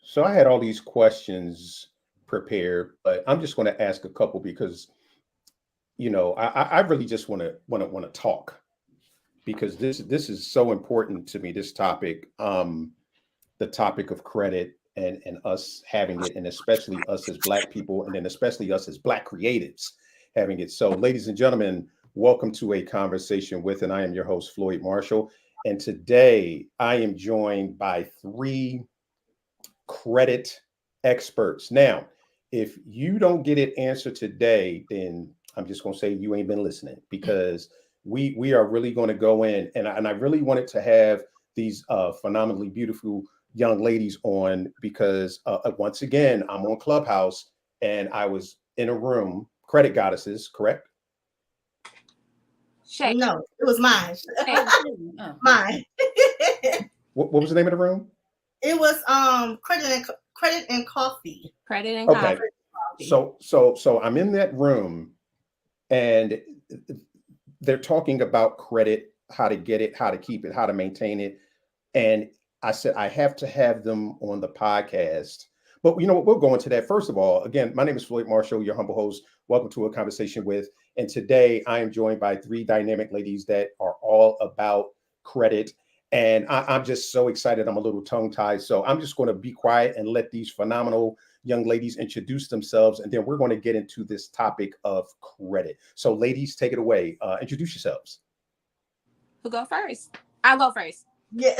So I had all these questions prepared, but I'm just going to ask a couple because I really just want to talk because this is so important to me. This topic, the topic of credit and us having it, and especially us as Black people, and then especially us as Black creatives having it. So, ladies and gentlemen, welcome to a conversation with, and I am your host Floyd Marshall, and today I am joined by three credit experts. Now, if you don't get it answered today, then I'm just going to say you ain't been listening because we are really going to go in, and I really wanted to have these phenomenally beautiful young ladies on because once again I'm on Clubhouse and I was in a room, credit goddesses, correct? Shay. No, it was mine. Shay. Mine. What was the name of the room? It was credit and coffee. Credit and Okay, coffee. so I'm in that room and they're talking about credit, how to get it, how to keep it, how to maintain it. And I said, I have to have them on the podcast. But you know what? We'll go into that. First of all, again, my name is Floyd Marshall, your humble host. Welcome to a conversation with. And today I am joined by three dynamic ladies that are all about credit. And I'm just so excited. I'm a little tongue tied. So I'm just going to be quiet and let these phenomenal young ladies introduce themselves. And then we're going to get into this topic of credit. So, ladies, take it away. Introduce yourselves. Who go first? I'll go first. Yeah.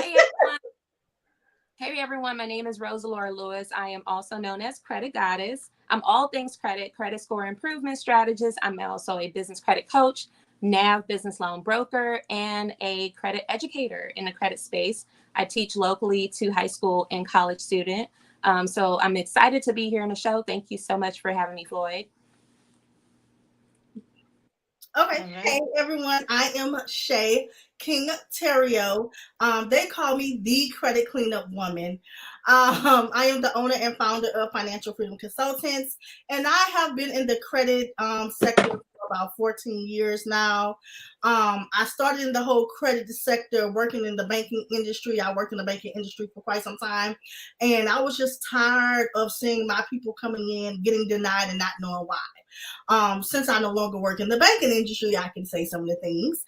Hey everyone, my name is Rosa Laura Lewis. I am also known as Credit Goddess. I'm all things credit score improvement strategist. I'm also a business credit coach, NAV business loan broker, and a credit educator in the credit space. I teach locally to high school and college students. So I'm excited to be here on the show. Thank you so much for having me, Floyd. Okay. Hey everyone, I am Shay King Terrio. They call me the credit cleanup woman. I am the owner and founder of Financial Freedom Consultants, and I have been in the credit sector for about 14 years now. I started in the whole credit sector, working in the banking industry. I worked in the banking industry for quite some time, and I was just tired of seeing my people coming in, getting denied, and not knowing why. Since I no longer work in the banking industry, I can say some of the things.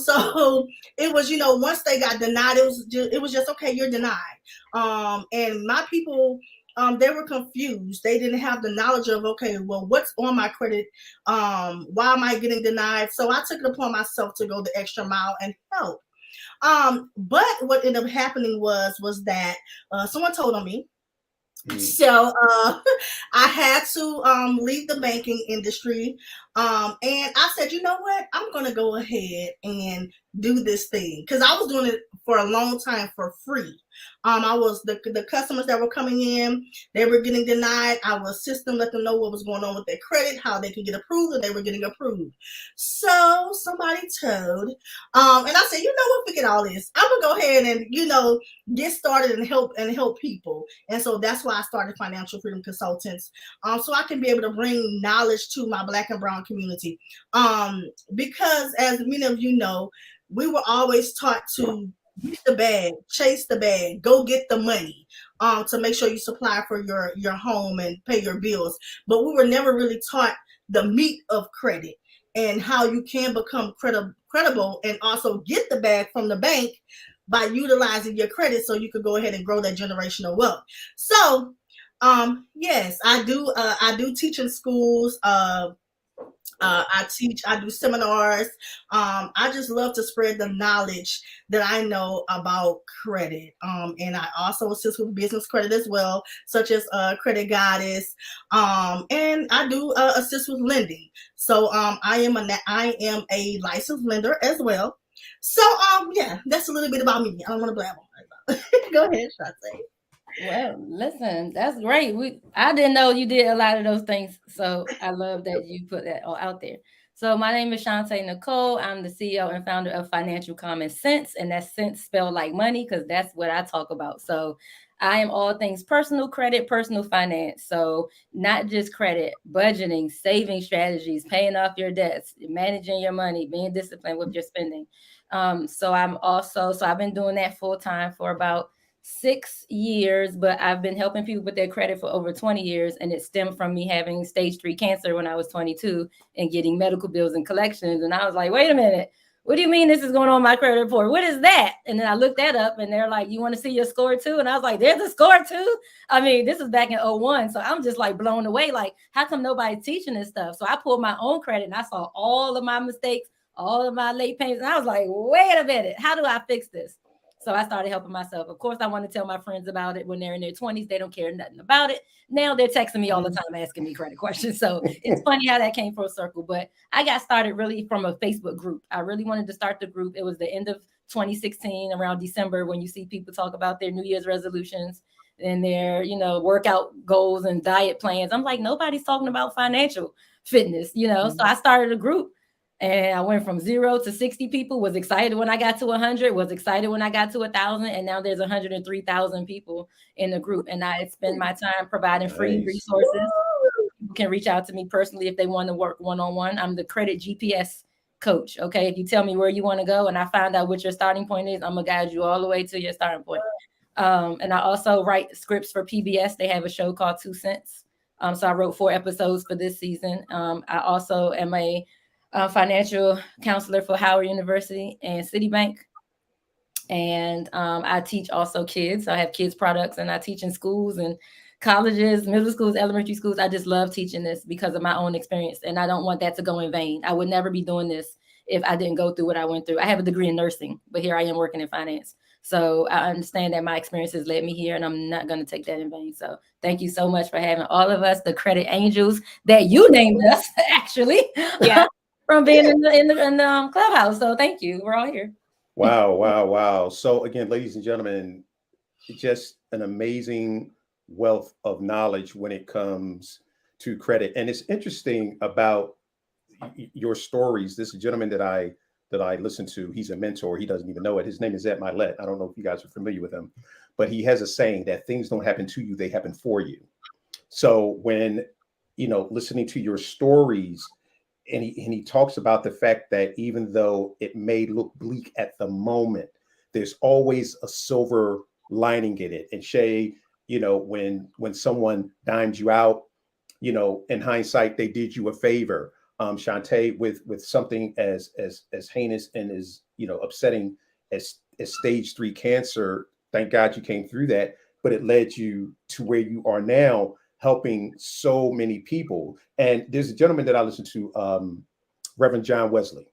So it was, once they got denied, it was just okay, you're denied. And my people, they were confused. They didn't have the knowledge of, okay, well, what's on my credit? Why am I getting denied? So I took it upon myself to go the extra mile and help. But what ended up happening was that someone told on me. So I had to leave the banking industry. And I said, you know what? I'm going to go ahead and do this thing because I was doing it for a long time for free. I was the customers that were coming in, they were getting denied. I would assist them, let them know what was going on with their credit, how they could get approved, and they were getting approved. So somebody told, and I said, you know what, forget all this. I'm gonna go ahead and get started and help people. And so that's why I started Financial Freedom Consultants, so I can be able to bring knowledge to my Black and Brown community. Because as many of you know, we were always taught to get the bag, chase the bag, go get the money, to make sure you supply for your home and pay your bills. But we were never really taught the meat of credit and how you can become credible and also get the bag from the bank by utilizing your credit so you could go ahead and grow that generational wealth. So yes, I do teach in schools. I teach, I do seminars. I just love to spread the knowledge that I know about credit. And I also assist with business credit as well, such as Credit Goddess. And I do assist with lending. So I am a licensed lender as well. So yeah, that's a little bit about me. I don't want to blabber. Go ahead, Shante. Well, listen, that's great. I didn't know you did a lot of those things, so I love that you put that all out there. So my name is Shante Nicole. I'm the CEO and founder of Financial Common Sense, and that's sense spelled like money because that's what I talk about. So I am all things personal credit, personal finance. So not just credit, budgeting, saving strategies, paying off your debts, managing your money, being disciplined with your spending. So I've been doing that full time for about 6 years, but I've been helping people with their credit for over 20 years. And it stemmed from me having stage 3 cancer when I was 22 and getting medical bills and collections. And I was like, wait a minute, what do you mean this is going on my credit report? What is that? And then I looked that up and they're like, you want to see your score too? And I was like, there's a score too? I mean, this is back in 01. So I'm just like blown away. Like, how come nobody's teaching this stuff? So I pulled my own credit and I saw all of my mistakes, all of my late payments. And I was like, wait a minute, how do I fix this? So I started helping myself. Of course, I want to tell my friends about it when they're in their 20s. They don't care nothing about it. Now they're texting me all the time, asking me credit questions. So it's funny how that came full circle. But I got started really from a Facebook group. I really wanted to start the group. It was the end of 2016, around December, when you see people talk about their New Year's resolutions and their, workout goals and diet plans. I'm like, nobody's talking about financial fitness, So I started a group. And I went from 0 to 60 people, was excited when I got to 100, was excited when I got to 1,000. And now there's 103,000 people in the group. And I spend my time providing free resources. People can reach out to me personally if they want to work one-on-one. I'm the credit GPS coach. Okay. If you tell me where you want to go and I find out what your starting point is, I'm going to guide you all the way to your starting point. And I also write scripts for PBS. They have a show called 2 Cents. So I wrote 4 episodes for this season. I also am a financial counselor for Howard University and Citibank. And I teach also kids. I have kids products and I teach in schools and colleges, middle schools, elementary schools. I just love teaching this because of my own experience. And I don't want that to go in vain. I would never be doing this if I didn't go through what I went through. I have a degree in nursing, but here I am working in finance. So I understand that my experiences led me here and I'm not going to take that in vain. So thank you so much for having all of us, the credit angels that you named us, actually. Yeah. From being in the clubhouse. So thank you. We're all here. Wow. So again, ladies and gentlemen, just an amazing wealth of knowledge when it comes to credit. And it's interesting about your stories. This gentleman that I listen to, he's a mentor. He doesn't even know it. His name is Ed Milet. I don't know if you guys are familiar with him, but he has a saying that things don't happen to you, they happen for you. So when, listening to your stories, and he talks about the fact that even though it may look bleak at the moment, there's always a silver lining in it. And Shay, when someone dimes you out, in hindsight, they did you a favor. Shantae, with something as heinous and as upsetting as stage 3 cancer, thank God you came through that, but it led you to where you are now, helping so many people. And there's a gentleman that I listen to, Reverend John Wesley.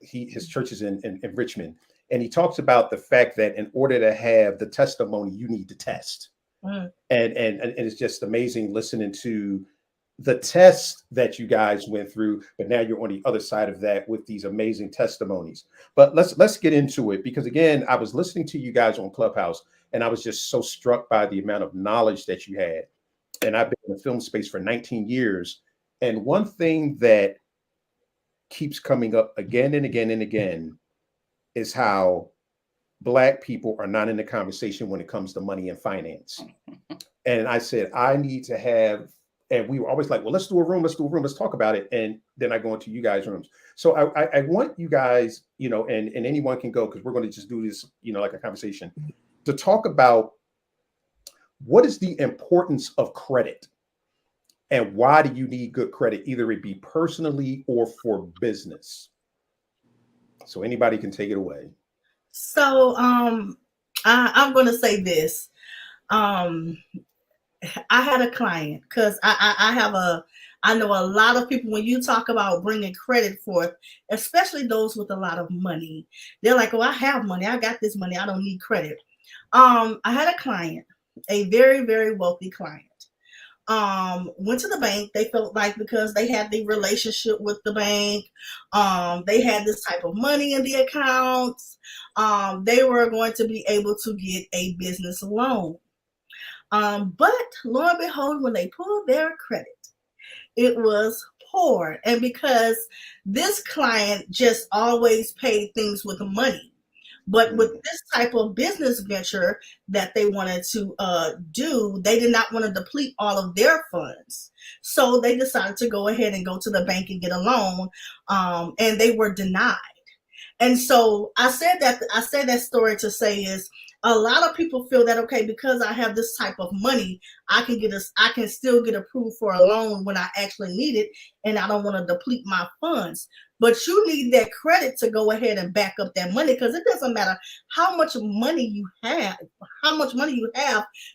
His church is in Richmond. And he talks about the fact that in order to have the testimony, you need to test. And it's just amazing listening to the test that you guys went through, but now you're on the other side of that with these amazing testimonies. But let's get into it, because again, I was listening to you guys on Clubhouse and I was just so struck by the amount of knowledge that you had. And I've been in the film space for 19 years. And one thing that keeps coming up again and again and again is how Black people are not in the conversation when it comes to money and finance. And I said, I need to have, and we were always like, well, let's do a room, let's talk about it. And then I go into you guys' rooms. So I want you guys, and anyone can go, because we're going to just do this, like a conversation, to talk about what is the importance of credit and why do you need good credit, either it be personally or for business. So anybody can take it away. So I'm going to say this. I had a client, because I know a lot of people, when you talk about bringing credit forth, especially those with a lot of money, they're like, oh, I have money. I got this money. I don't need credit. I had a client, a very, very wealthy client. Went to the bank. They felt like because they had the relationship with the bank, they had this type of money in the accounts, they were going to be able to get a business loan. But lo and behold, when they pulled their credit, it was poor. And because this client just always paid things with money, but with this type of business venture that they wanted to do, they did not want to deplete all of their funds. So they decided to go ahead and go to the bank and get a loan, and they were denied. And so I said that story to say is, a lot of people feel that, okay, because I have this type of money, I can still get approved for a loan when I actually need it, and I don't want to deplete my funds. But you need that credit to go ahead and back up that money, because it doesn't matter how much money you have,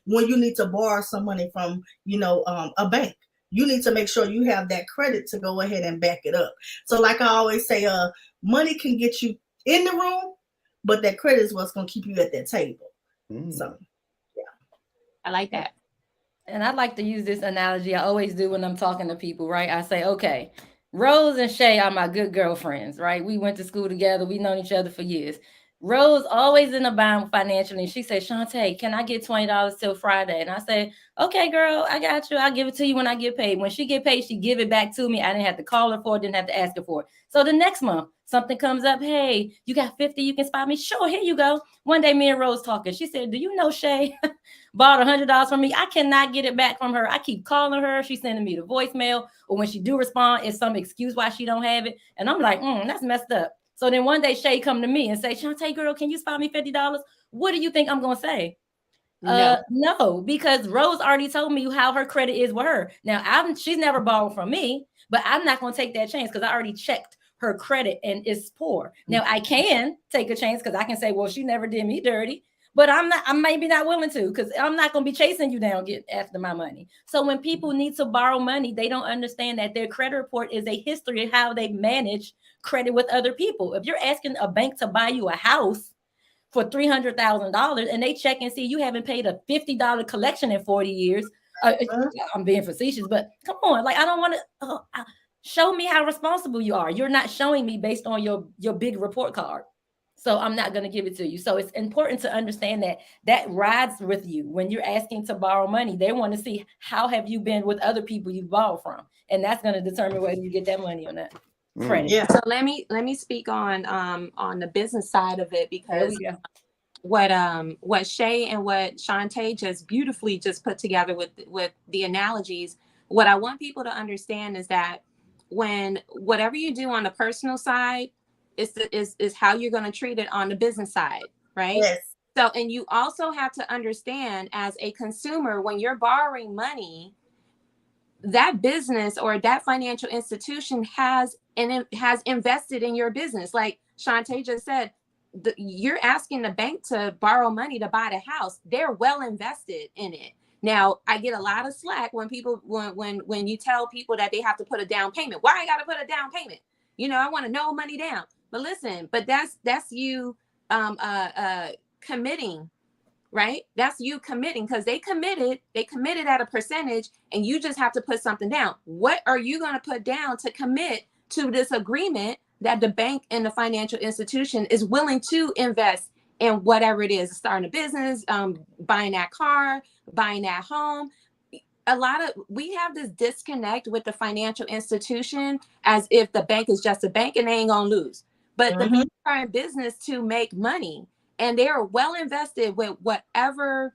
when you need to borrow some money from, a bank. You need to make sure you have that credit to go ahead and back it up. So like I always say, money can get you in the room, but that credit is what's going to keep you at that table. So, yeah. I like that. And I like to use this analogy. I always do when I'm talking to people, right? I say, okay, Rose and Shay are my good girlfriends, right? We went to school together. We've known each other for years. Rose always in the bind financially. She said, Shantae, can I get $20 till Friday? And I say, okay, girl, I got you. I'll give it to you when I get paid. When she get paid, she give it back to me. I didn't have to call her for it, didn't have to ask her for it. So the next month, something comes up. Hey, you got 50, you can spot me. Sure, here you go. One day, me and Rose talking. She said, do you know Shay borrowed $100 from me? I cannot get it back from her. I keep calling her. She's sending me the voicemail. Or when she do respond, it's some excuse why she don't have it. And I'm like, that's messed up. So then one day Shay come to me and say, Shantae, girl, can you spot me $50? What do you think I'm going to say? No, because Rose already told me how her credit is with her. Now, she's never borrowed from me, but I'm not going to take that chance because I already checked her credit and it's poor. Now, I can take a chance because I can say, well, she never did me dirty. But I'm maybe not willing to, because I'm not going to be chasing you down, get after my money. So when people need to borrow money, they don't understand that their credit report is a history of how they manage credit with other people. If you're asking a bank to buy you a house for $300,000 and they check and see you haven't paid a $50 collection in 40 years, I'm being facetious, but come on, like I don't want to show me how responsible you are. You're not showing me based on your big report card. So I'm not going to give it to you. So it's important to understand that rides with you when you're asking to borrow money. They want to see how have you been with other people you borrowed from, and that's going to determine whether you get that money or not. Credit. Yeah. So let me speak on the business side of it, because what Shay and what Shantae just beautifully just put together with the analogies. What I want people to understand is that when whatever you do on the personal side is how you're going to treat it on the business side, right? Yes. So, and you also have to understand as a consumer, when you're borrowing money, that business or that financial institution has invested in your business. Like Shantae just said, you're asking the bank to borrow money to buy the house. They're well invested in it. Now, I get a lot of slack when people when you tell people that they have to put a down payment. Why I got to put a down payment? I want to know money down. But listen, that's you committing, right? That's you committing, because they committed at a percentage, and you just have to put something down. What are you going to put down to commit to this agreement that the bank and the financial institution is willing to invest in whatever it is, starting a business, buying that car, buying that home? We have this disconnect with the financial institution as if the bank is just a bank and they ain't gonna lose. But the banks are in business to make money, and they are well invested with whatever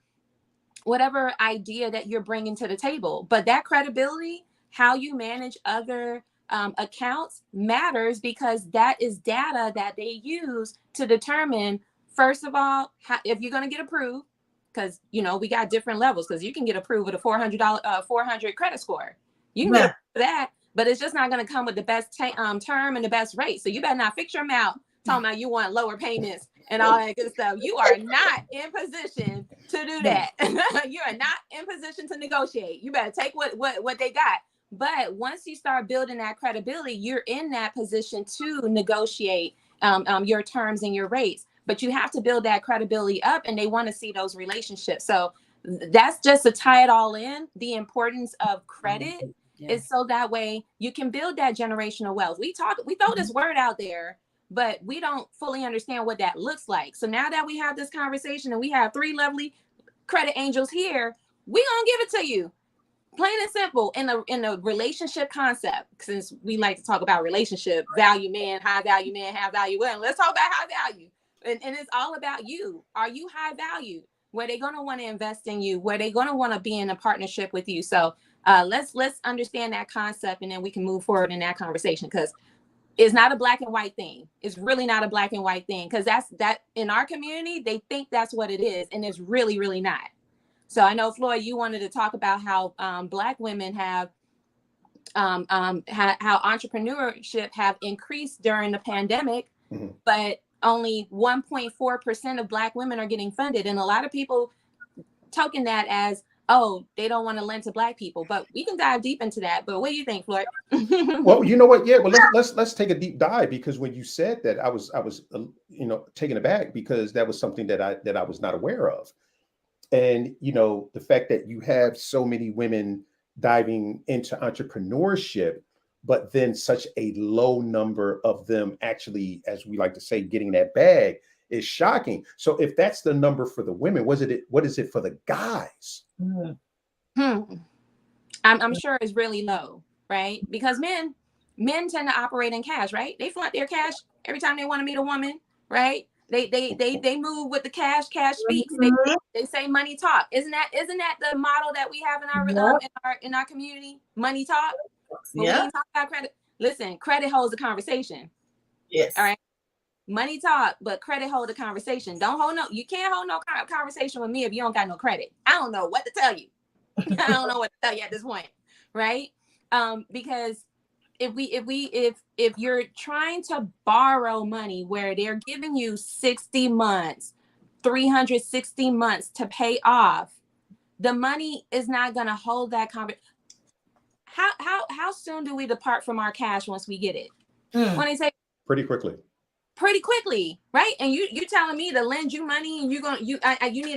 idea that you're bringing to the table. But that credibility, how you manage other accounts, matters, because that is data that they use to determine, first of all, if you're going to get approved, because we got different levels, because you can get approved with a $400 credit score. You can get that, but it's just not going to come with the best term and the best rate. So you better not fix your mouth talking about you want lower payments and all that good stuff. You are not in position to do that. You are not in position to negotiate. You better take what they got. But once you start building that credibility, you're in that position to negotiate your terms and your rates. But you have to build that credibility up, and they want to see those relationships. So that's just to tie it all in. The importance of credit is so that way you can build that generational wealth. We throw this word out there, but we don't fully understand what that looks like. So now that we have this conversation and we have 3 lovely credit angels here, we gonna give it to you, plain and simple, in the relationship concept. Since we like to talk about relationship, value man, high value man, high value women, let's talk about high value. And it's all about you. Are you high value? Where they gonna want to invest in you? Where they gonna want to be in a partnership with you? So let's understand that concept, and then we can move forward in that conversation, because It's not a black and white thing. It's really not a black and white thing, because that in our community, they think that's what it is, and it's really, really not. So I know, Floyd, you wanted to talk about how Black women have how entrepreneurship have increased during the pandemic, but only 1.4% of Black women are getting funded, and a lot of people token that as, oh, they don't want to lend to Black people. But we can dive deep into that. But what do you think, Floyd? Well, you know what? Yeah, well, let's take a deep dive, because when you said that, I was taken aback, because that was something that I was not aware of. And the fact that you have so many women diving into entrepreneurship, but then such a low number of them actually, as we like to say, getting that bag, is shocking. So if that's the number for the women, what is it for the guys? I'm sure it's really low, right? Because men tend to operate in cash, right? They flaunt their cash every time they want to meet a woman, right? They move with the cash. Cash speaks. They say money talk. Isn't that the model that we have in our community? Money talk. But when you talk about credit, listen, credit holds the conversation. Yes. All right. Money talk, but credit hold the conversation. You can't hold no conversation with me if you don't got no credit. I don't know what to tell you. I don't know what to tell you at this point, right? Because if you're trying to borrow money where they're giving you 60 months, 360 months to pay off, the money is not going to hold that conversation. How soon do we depart from our cash once we get it? When they say pretty quickly, right? And you telling me to lend you money, and I need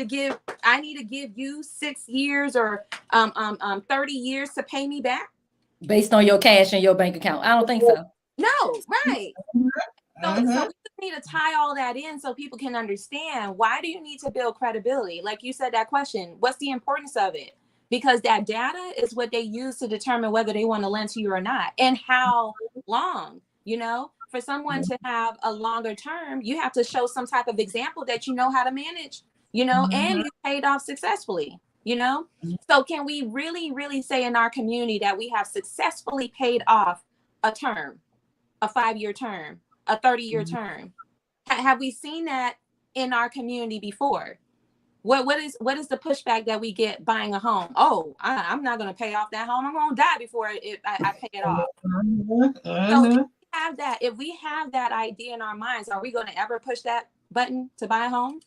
to give you 6 years or 30 years to pay me back based on your cash in your bank account? I don't think so. No, right. So we just need to tie all that in so people can understand, why do you need to build credibility? Like you said, that question, what's the importance of it? Because that data is what they use to determine whether they want to lend to you or not, and how long. For someone to have a longer term, you have to show some type of example that you know how to manage, and you paid off successfully, So can we really, really say in our community that we have successfully paid off a term, a 5-year term, a 30-year term? Have we seen that in our community before? What is the pushback that we get buying a home? Oh, I'm not going to pay off that home. I'm going to die before I pay it off. So if we have that idea in our minds, are we going to ever push that button to buy a home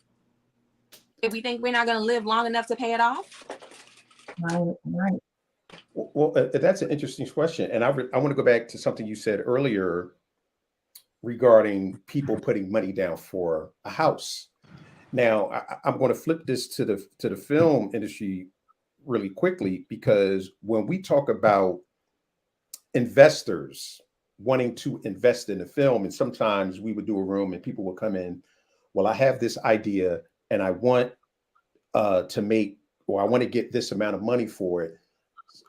if we think we're not going to live long enough to pay it off? Right. Well, that's an interesting question, and I want to go back to something you said earlier regarding people putting money down for a house. Now, I'm going to flip this to the film industry really quickly, because when we talk about investors wanting to invest in the film, and sometimes we would do a room and people would come in, well, I have this idea and I want to make, or I want to get this amount of money for it.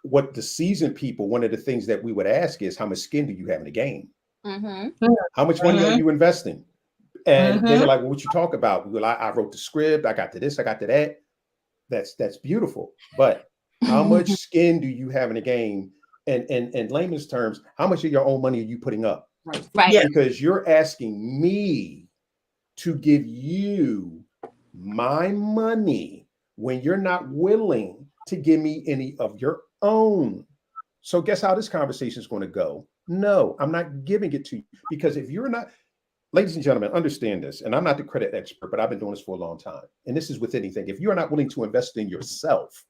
What the seasoned people, one of the things that we would ask is, how much skin do you have in the game? How much money are you investing? And they were like, well, what you talk about? Well, I wrote the script, I got to this, I got to that. That's beautiful. But how much skin do you have in the game? And in layman's terms, how much of your own money are you putting up? Right. Because you're asking me to give you my money when you're not willing to give me any of your own. So guess how this conversation is going to go? No, I'm not giving it to you, because if you're not, ladies and gentlemen, understand this, and I'm not the credit expert, but I've been doing this for a long time. And this is with anything. If you're not willing to invest in yourself,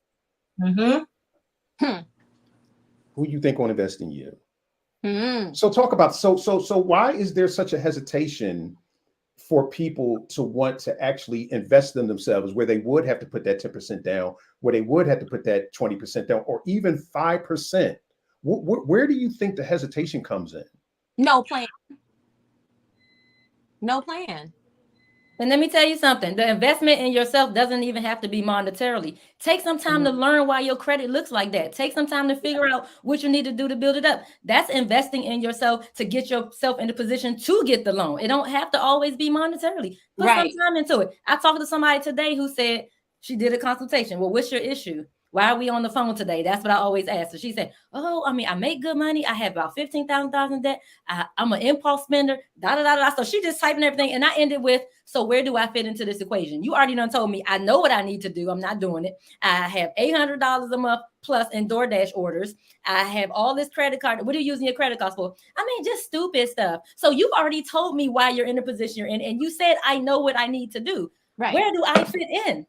who you think will invest in you? So talk about, so why is there such a hesitation for people to want to actually invest in themselves, where they would have to put that 10% down, where they would have to put that 20% down, or even 5%? Where do you think the hesitation comes in? No plan. No plan. And let me tell you something, the investment in yourself doesn't even have to be monetarily. Take some time to learn why your credit looks like that. Take some time to figure out what you need to do to build it up. That's investing in yourself to get yourself in the position to get the loan. It don't have to always be monetarily. Put some time into it. I talked to somebody today who said she did a consultation. Well, what's your issue? Why are we on the phone today? That's what I always ask her. She said, oh, I mean, I make good money. I have about $15,000 in debt. I'm an impulse spender. Da, da, da, da. So she just typing everything. And I ended with, so where do I fit into this equation? You already done told me I know what I need to do. I'm not doing it. I have $800 a month plus in DoorDash orders. I have all this credit card. What are you using your credit cards for? I mean, just stupid stuff. So you've already told me why you're in the position you're in. And you said, I know what I need to do. Right. Where do I fit in?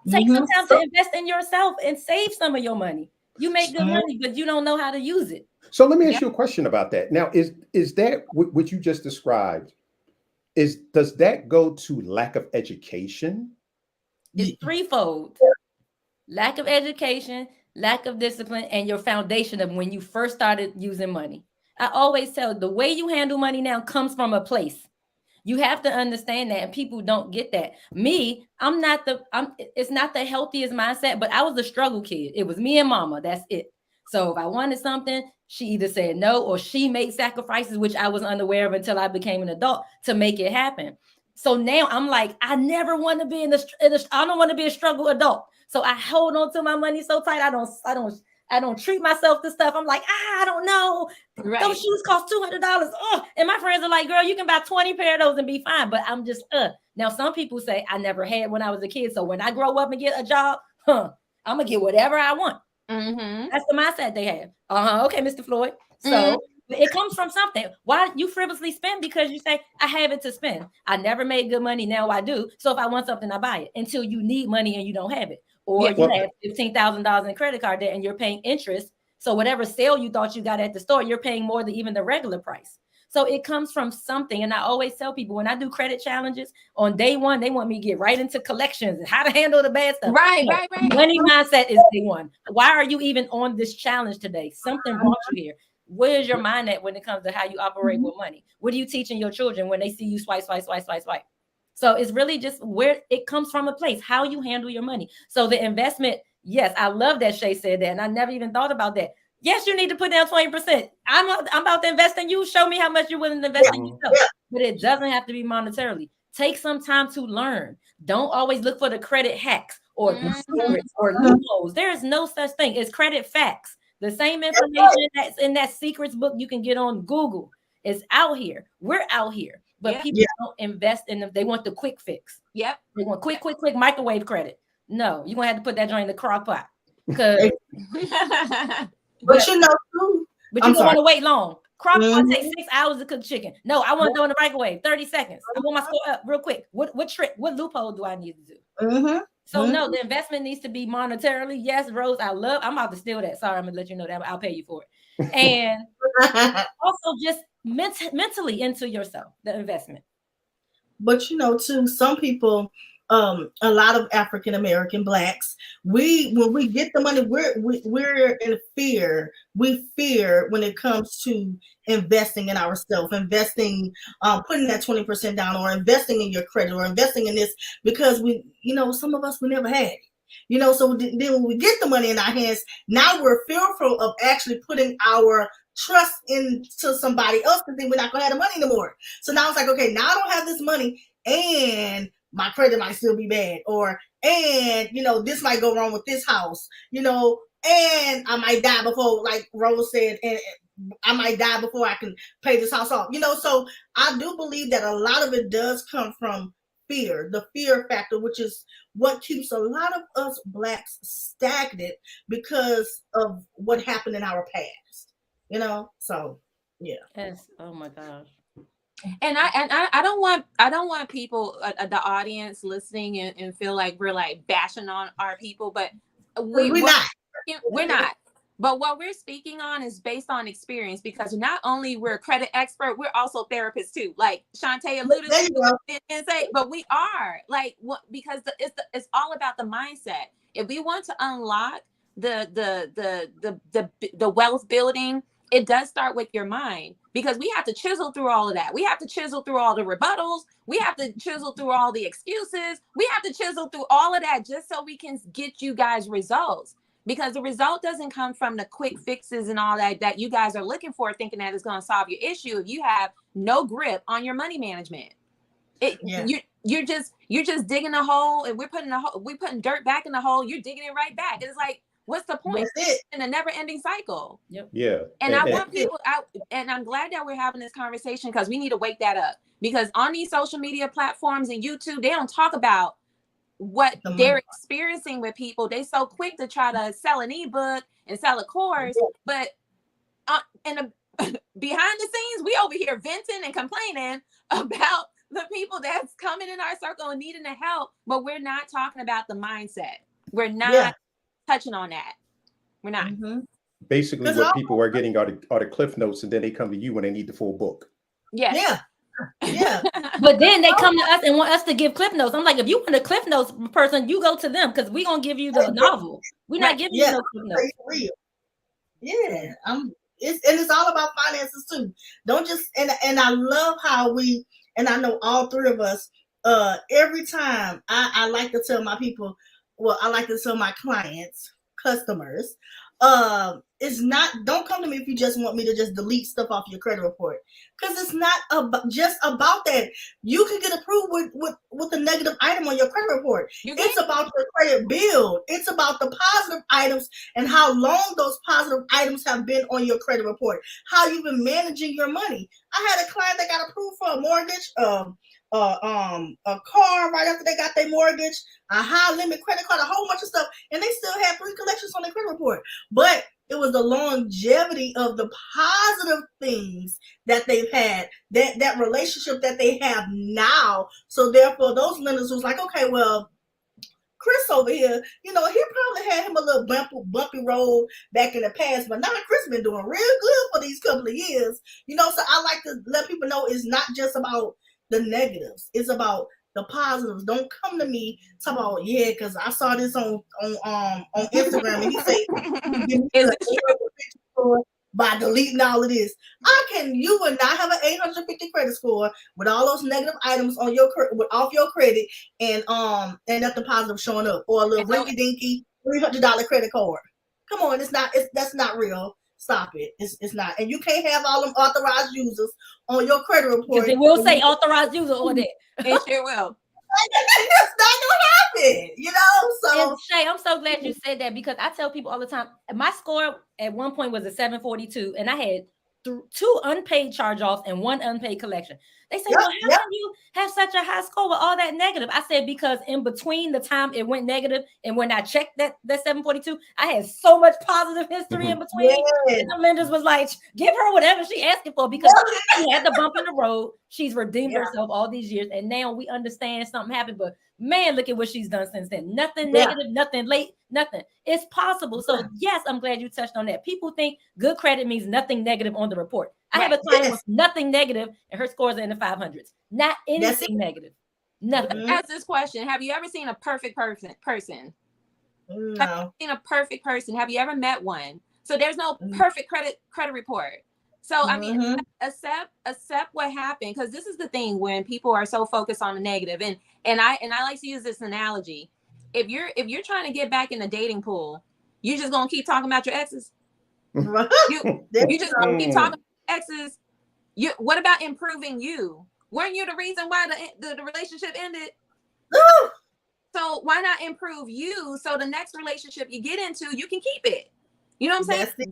Take some time to invest in yourself and save some of your money. You make good money, but you don't know how to use it. So let me ask you a question about that. Now, is that what you just described? Does that go to lack of education? It's threefold: lack of education, lack of discipline, and your foundation of when you first started using money. I always tell the way you handle money now comes from a place. You have to understand that, and people don't get that. Me, it's not the healthiest mindset, but I was a struggle kid. It was me and mama. That's it. So if I wanted something, she either said no or she made sacrifices, which I was unaware of until I became an adult to make it happen. So now I'm like, I never want to be I don't want to be a struggle adult. So I hold on to my money so tight. I don't treat myself to stuff. I'm like, I don't know. Right. Those shoes cost $200. And my friends are like, girl, you can buy 20 pair of those and be fine. But I'm just, Now, some people say I never had when I was a kid. So when I grow up and get a job, I'm going to get whatever I want. Mm-hmm. That's the mindset they have. Okay, Mr. Floyd. So it comes from something. Why you frivolously spend? Because you say, I have it to spend. I never made good money. Now I do. So if I want something, I buy it until you need money and you don't have it. Or you have $15,000 in credit card debt and you're paying interest. So whatever sale you thought you got at the store, you're paying more than even the regular price. So it comes from something. And I always tell people when I do credit challenges on day one, they want me to get right into collections and how to handle the bad stuff. Right. Money mindset is day one. Why are you even on this challenge today? Something brought you here. Where is your mind at when it comes to how you operate with money? What are you teaching your children when they see you swipe? So it's really just where it comes from a place, how you handle your money. So the investment, yes, I love that Shay said that. And I never even thought about that. Yes, you need to put down 20%. I'm about to invest in you. Show me how much you're willing to invest in yourself. But it doesn't have to be monetarily. Take some time to learn. Don't always look for the credit hacks or secrets or loopholes. There is no such thing. It's credit facts. The same information that's in that secrets book you can get on Google is out here. We're out here. But people don't invest in them. They want the quick fix. Yep. They want quick microwave credit. No, you're going to have to put that joint in the crock pot. But you know, too. But you don't want to wait long. Crock pot takes 6 hours to cook chicken. No, I want to throw in the microwave, 30 seconds. I want my score up real quick. What trick, what loophole do I need to do? So no, the investment needs to be monetarily. Yes, Rose, I'm about to steal that. Sorry, I'm going to let you know that. I'll pay you for it. And also just mentally into yourself, the investment. But you know, too, some people, a lot of African American Blacks, when we get the money, we're in fear. We fear when it comes to investing in ourselves, investing, putting that 20% down, or investing in your credit, or investing in this, because some of us, we never had it. So then when we get the money in our hands, now we're fearful of actually putting our trust into somebody else, because then we're not gonna have the money anymore. So now it's like, okay, now I don't have this money, and my credit might still be bad, and this might go wrong with this house, and I might die before, like Rose said, and I might die before I can pay this house off. So I do believe that a lot of it does come from fear, the fear factor, which is what keeps a lot of us Blacks stagnant because of what happened in our past. So yeah. Yes. Oh my gosh. And I don't want people, the audience listening and feel like we're like bashing on our people, but we're not. But what we're speaking on is based on experience, because not only we're a credit expert, we're also therapists too. Like Shantae alluded to and say, but we are because it's all about the mindset. If we want to unlock the wealth building, it does start with your mind, because we have to chisel through all of that. We have to chisel through all the rebuttals. We have to chisel through all the excuses. We have to chisel through all of that just so we can get you guys results, because the result doesn't come from the quick fixes and all that you guys are looking for, thinking that it's going to solve your issue if you have no grip on your money management. You're just digging a hole, and we're putting dirt back in the hole. You're digging it right back. It's like, what's the point? That's it. In a never-ending cycle. Yep. Yeah. And I want people out, and I'm glad that we're having this conversation because we need to wake that up. Because on these social media platforms and YouTube, they don't talk about what they're experiencing with people. They so quick to try to sell an ebook and sell a course, but behind the scenes, we over here venting and complaining about the people that's coming in our circle and needing the help, but we're not talking about the mindset. We're not touching on that. We're not. Basically, what people are getting are the cliff notes, and then they come to you when they need the full book. Yeah. But then they come to us and want us to give cliff notes. I'm like, if you want a cliff notes person, you go to them because we're gonna give you the novel. We're not giving you no cliff notes. Real. Yeah. It's all about finances too. Don't just and I love how and I know all three of us, every time I like to tell my people, well, I like to tell my clients, customers, don't come to me if you just want me to just delete stuff off your credit report, because it's not just about that. You can get approved with a negative item on your credit report. It's about your credit build. It's about the positive items and how long those positive items have been on your credit report, how you've been managing your money. I had a client that got approved for a mortgage, a car right after they got their mortgage, a high limit credit card, a whole bunch of stuff, and they still had 3 collections on their credit report. But it was the longevity of the positive things that they've had, that relationship that they have now. So therefore, those lenders was like, okay, well, Chris over here, he probably had him a little bumpy road back in the past, but now Chris been doing real good for these couple of years. So I like to let people know it's not just about the negatives. It's about the positives. Don't come to me talk about, because I saw this on Instagram and he said by deleting all of this. You will not have an 850 credit score with all those negative items on off your credit and nothing positive showing up, or a little rinky dinky $300 credit card. Come on, that's not real. Stop it. It's not. And you can't have all them authorized users on your credit report. Because it will say authorized user on it. It sure will. It's not gonna happen, So and Shay, I'm so glad you said that, because I tell people all the time, my score at one point was a 742, and I had 2 unpaid charge-offs and 1 unpaid collection. They say, well, how can you have such a high score with all that negative? I said, because in between the time it went negative and when I checked that 742, I had so much positive history in between. And the lenders was like, give her whatever she asking for, because she had the bump in the road. She's redeemed herself all these years, and now we understand something happened. But man, look at what she's done since then. Nothing negative, nothing late, nothing. It's possible. So yes, I'm glad you touched on that. People think good credit means nothing negative on the report. I have a client with nothing negative, and her scores are in the 500s. Not anything negative. Nothing. Ask this question: have you ever seen a perfect person? No. Have you seen a perfect person? Have you ever met one? So there's no perfect credit report. So I mean, accept what happened, because this is the thing when people are so focused on the negative. And I like to use this analogy. If you're trying to get back in the dating pool, you're just gonna keep talking about your exes. You just gonna keep talking about exes. What about improving you? Weren't you the reason why the relationship ended? So why not improve you, so the next relationship you get into, you can keep it? You know what I'm saying?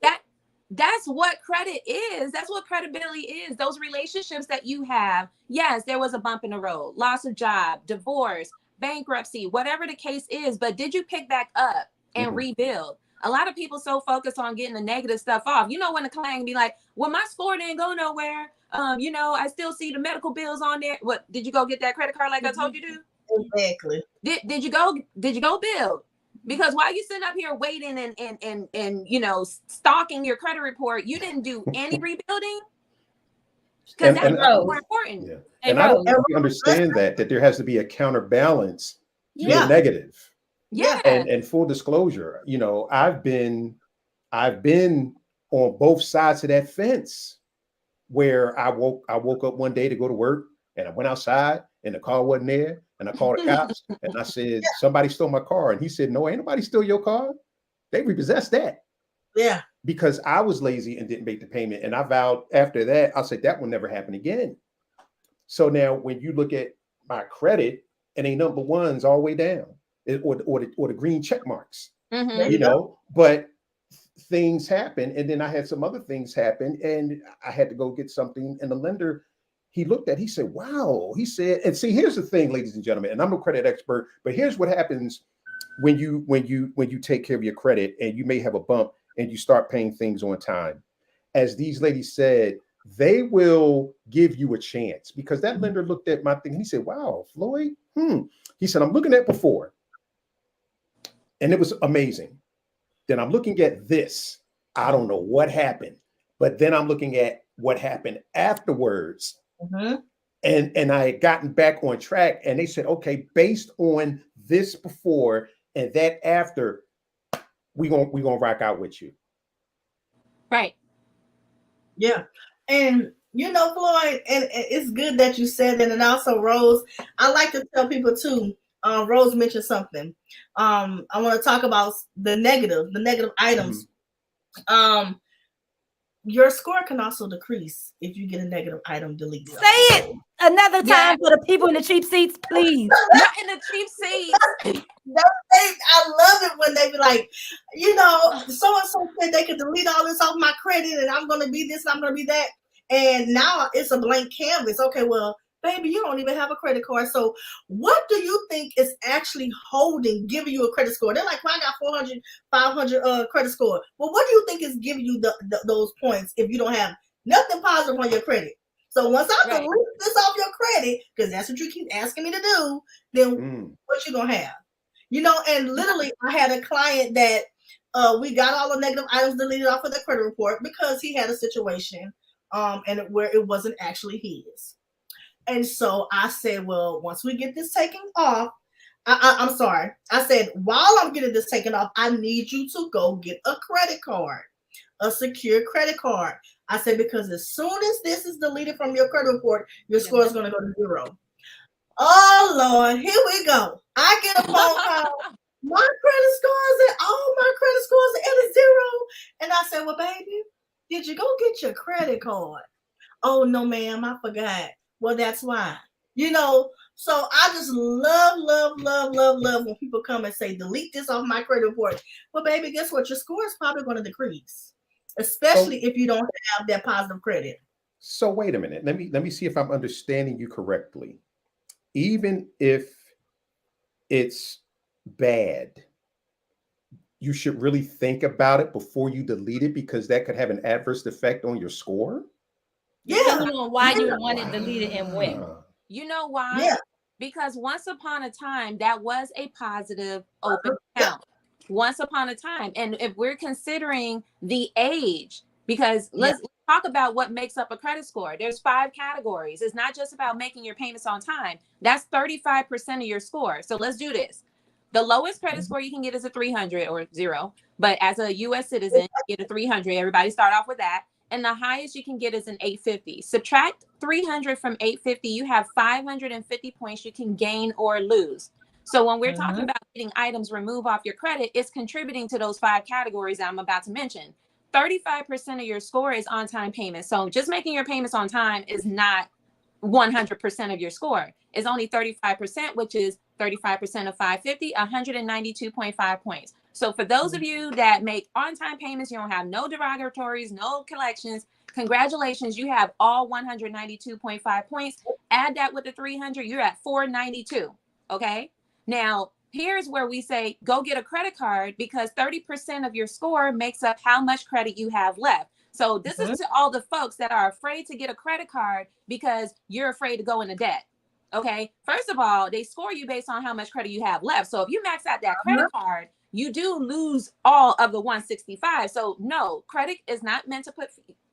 That's what credit is. That's what credibility is. Those relationships that you have. Yes, there was a bump in the road, loss of job, divorce, bankruptcy, whatever the case is. But did you pick back up and rebuild? A lot of people so focused on getting the negative stuff off. When the client be like, well, my score didn't go nowhere. I still see the medical bills on there. What, did you go get that credit card like I told you to? Exactly. Did you go build? Because while you sitting up here waiting and stalking your credit report, you didn't do any rebuilding. Because that's more important. Yeah. And I don't understand that there has to be a counterbalance to the negative. Yeah. And full disclosure, I've been on both sides of that fence, where I woke up one day to go to work, and I went outside and the car wasn't there, and I called the cops and I said, somebody stole my car. And he said, no, ain't nobody stole your car. They repossessed that. Yeah. Because I was lazy and didn't make the payment. And I vowed after that, I said that will never happen again. So now when you look at my credit, and they number ones all the way down, or the green check marks. Mhm. You know, but things happen, and then I had some other things happen, and I had to go get something, and the lender, he looked at, he said, wow, he said, and see, here's the thing, ladies and gentlemen, and I'm no credit expert, but here's what happens when you take care of your credit, and you may have a bump, and you start paying things on time. As these ladies said, they will give you a chance, because that lender looked at my thing and he said, wow, Floyd, he said, I'm looking at before, and it was amazing. Then I'm looking at this. I don't know what happened, but then I'm looking at what happened afterwards. And I had gotten back on track, and they said, okay, based on this before and that after, we gonna rock out with you. Right. Yeah. And you know, Floyd, and it's good that you said that. And also, Rose, I like to tell people too. Rose mentioned something. I want to talk about the negative items. Your score can also decrease if you get a negative item deleted. Say it another time for the people in the cheap seats, please. Not in the cheap seats. I love it when they be like, you know, so-and-so said they could delete all this off my credit, and I'm going to be this, and I'm going to be that. And now it's a blank canvas. Okay, well, baby, you don't even have a credit card. So what do you think is actually giving you a credit score? They're like, well, I got 400, 500 credit score. Well, what do you think is giving you those points if you don't have nothing positive on your credit? So once I delete this off your credit, because that's what you keep asking me to do, then what you going to have? You know, and literally I had a client that we got all the negative items deleted off of the credit report because he had a situation and where it wasn't actually his. And so I said, well, once we get this taken off, I'm sorry. I said, while I'm getting this taken off, I need you to go get a credit card, a secure credit card. I said, because as soon as this is deleted from your credit report, your score is going to go to 0. Oh, Lord, here we go. I get a phone call. My credit scores are at 0. And I said, well, baby, did you go get your credit card? Oh, no, ma'am, I forgot. Well, that's why. You know, so I just love when people come and say, delete this off my credit report. Well, baby, guess what? Your score is probably going to decrease, especially if you don't have that positive credit. So wait a minute. Let me see if I'm understanding you correctly. Even if it's bad, you should really think about it before you delete it, because that could have an adverse effect on your score. Yeah. Depending on why you want it deleted and when. You know why? Yeah. Because once upon a time, that was a positive open account. Once upon a time. And if we're considering the age, because let's talk about what makes up a credit score. There's 5 categories. It's not just about making your payments on time. That's 35% of your score. So let's do this. The lowest credit score you can get is a 300 or 0. But as a U.S. citizen, you get a 300. Everybody start off with that. And the highest you can get is an 850. Subtract 300 from 850, you have 550 points you can gain or lose. So when we're talking about getting items removed off your credit, it's contributing to those 5 categories that I'm about to mention. 35% of your score is on-time payments. So just making your payments on time is not 100% of your score. It's only 35%, which is 35% of 550, 192.5 points. So for those of you that make on-time payments, you don't have no derogatories, no collections, congratulations, you have all 192.5 points. Add that with the 300, you're at 492, okay? Now, here's where we say, go get a credit card, because 30% of your score makes up how much credit you have left. So this is to all the folks that are afraid to get a credit card because you're afraid to go into debt. Okay. First of all, they score you based on how much credit you have left. So if you max out that credit card, you do lose all of the 165. So no, credit is not meant to put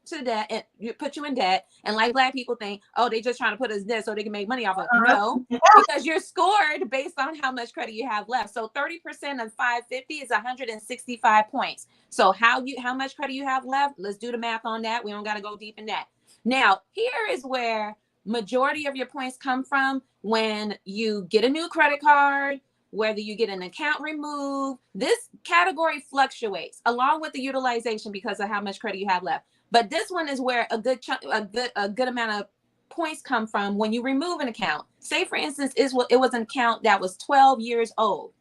to debt and put you in debt. And like Black people think, oh, they just trying to put us in debt so they can make money off of it. No, because you're scored based on how much credit you have left. So 30% of 550 is 165 points. So how much credit you have left? Let's do the math on that. We don't got to go deep in that. Now, here is where majority of your points come from when you get a new credit card, whether you get an account removed. This category fluctuates along with the utilization because of how much credit you have left. But this one is where a good amount of points come from when you remove an account. Say, for instance, it was an account that was 12 years old.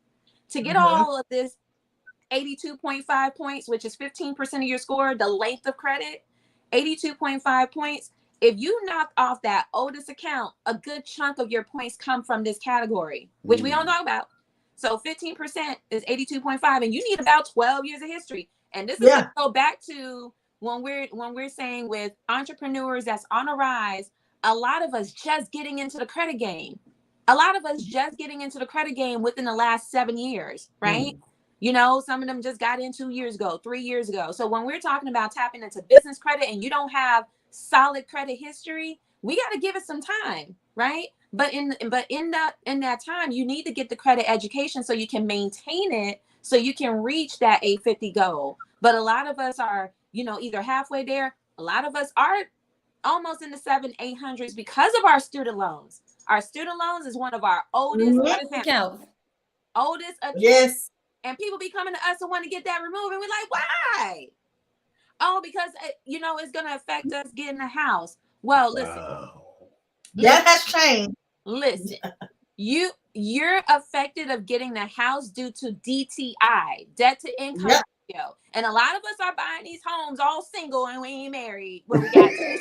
To get all of this 82.5 points, which is 15% of your score, the length of credit, 82.5 points. If you knock off that oldest account, a good chunk of your points come from this category, which we don't know about. So 15% is 82.5, and you need about 12 years of history. And this is going to go back to when we're saying with entrepreneurs that's on a rise, a lot of us just getting into the credit game. A lot of us just getting into the credit game within the last 7 years, right? You know, some of them just got in 2 years ago, 3 years ago. So when we're talking about tapping into business credit and you don't have solid credit history, we got to give it some time, right? But in that time, you need to get the credit education so you can maintain it, so you can reach that 850 goal. But a lot of us are, you know, either halfway there. A lot of us are almost in the 700-800s because of our student loans. Our student loans is one of our oldest accounts. Oldest accounts. Yes. And people be coming to us and want to get that removed. And we're like, why? Oh, because, you know, it's going to affect us getting a house. Well, listen. That has changed. Listen, you're affected of getting the house due to DTI, debt to income ratio. And a lot of us are buying these homes all single and we ain't married. Where we got two,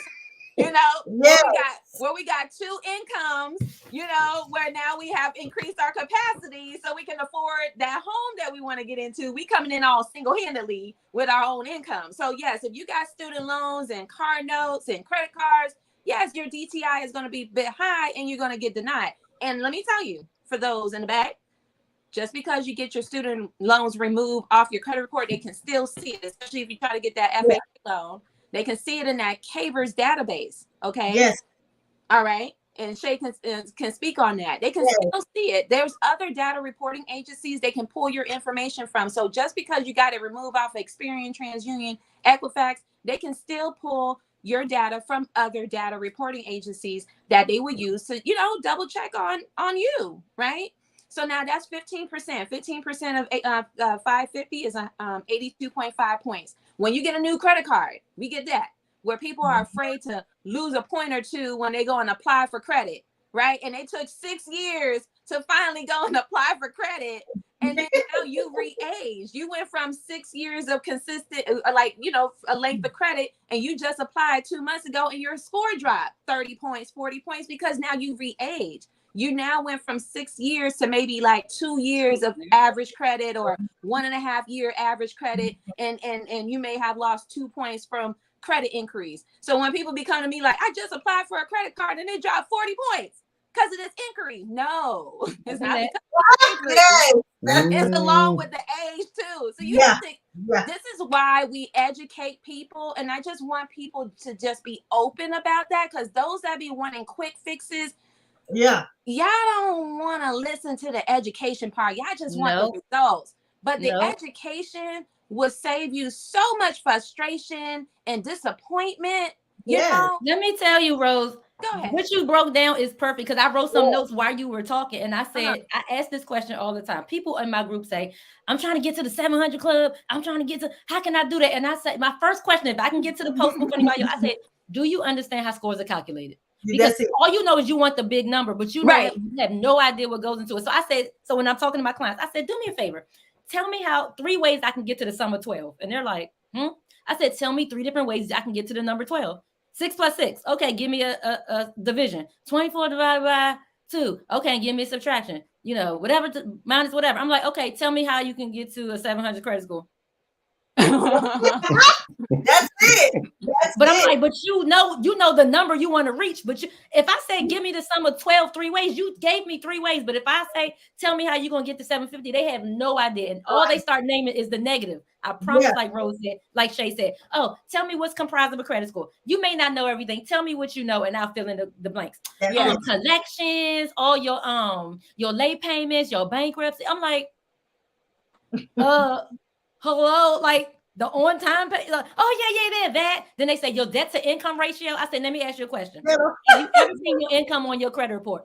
you know, where we got two incomes, you know, where now we have increased our capacity so we can afford that home that we want to get into. We coming in all single-handedly with our own income. So yes, if you got student loans and car notes and credit cards, yes, your DTI is going to be a bit high and you're going to get denied. And let me tell you, for those in the back, just because you get your student loans removed off your credit report, they can still see it, especially if you try to get that FHA loan. They can see it in that CAVERS database, okay? Yes. All right. And Shay can speak on that. They can still see it. There's other data reporting agencies they can pull your information from. So just because you got it removed off of Experian, TransUnion, Equifax, they can still pull your data from other data reporting agencies that they would use to, you know, double check on you, right? So now that's 15%. 15% of 550 is 82.5 points. When you get a new credit card, we get that, where people are afraid to lose a point or two when they go and apply for credit, right? And they took 6 years to finally go and apply for credit. And then now you re-aged. You went from 6 years of consistent, like, you know, a length of credit, and you just applied 2 months ago and your score dropped 30 points, 40 points, because now you re-aged. You now went from 6 years to maybe like 2 years of average credit or 1.5 year average credit. And you may have lost 2 points from credit increase. So when people be coming to me like, I just applied for a credit card and it dropped 40 points because of this inquiry. No, it's not because it's along with the age too. So you have to, this is why we educate people. And I just want people to just be open about that, because those that be wanting quick fixes, y'all don't want to listen to the education part. Y'all just want the results. But the education will save you so much frustration and disappointment. You know? Let me tell you, Rose. Go ahead. What you broke down is perfect, because I wrote some notes while you were talking, and I said, I ask this question all the time. People in my group say, I'm trying to get to the 700 club. I'm trying to get to, how can I do that? And I say, my first question, if I can get to the post before anybody else, I said, do you understand how scores are calculated? Because all you know is you want the big number, but you know that you have no idea what goes into it. So I said, so when I'm talking to my clients, I said, do me a favor. Tell me how 3 ways I can get to the sum of 12. And they're like, I said, tell me 3 different ways I can get to the number 12. 6 plus 6. Okay, give me a division. 24 divided by 2. Okay, give me a subtraction. You know, whatever, minus whatever. I'm like, okay, tell me how you can get to a 700 credit score. That's it. But I'm like, but you know the number you want to reach. But if I say give me the sum of 12 3 ways, you gave me 3 ways. But if I say tell me how you're gonna get to 750, they have no idea, and all they start naming is the negative. I promise, like Rose said, like Shay said. Oh, tell me what's comprised of a credit score. You may not know everything. Tell me what you know, and I'll fill in the blanks. Collections, all your late payments, your bankruptcy. I'm like, hello, like. The on time pay, like, that. Then they say your debt to income ratio. I said, let me ask you a question. Have you ever seen your income on your credit report?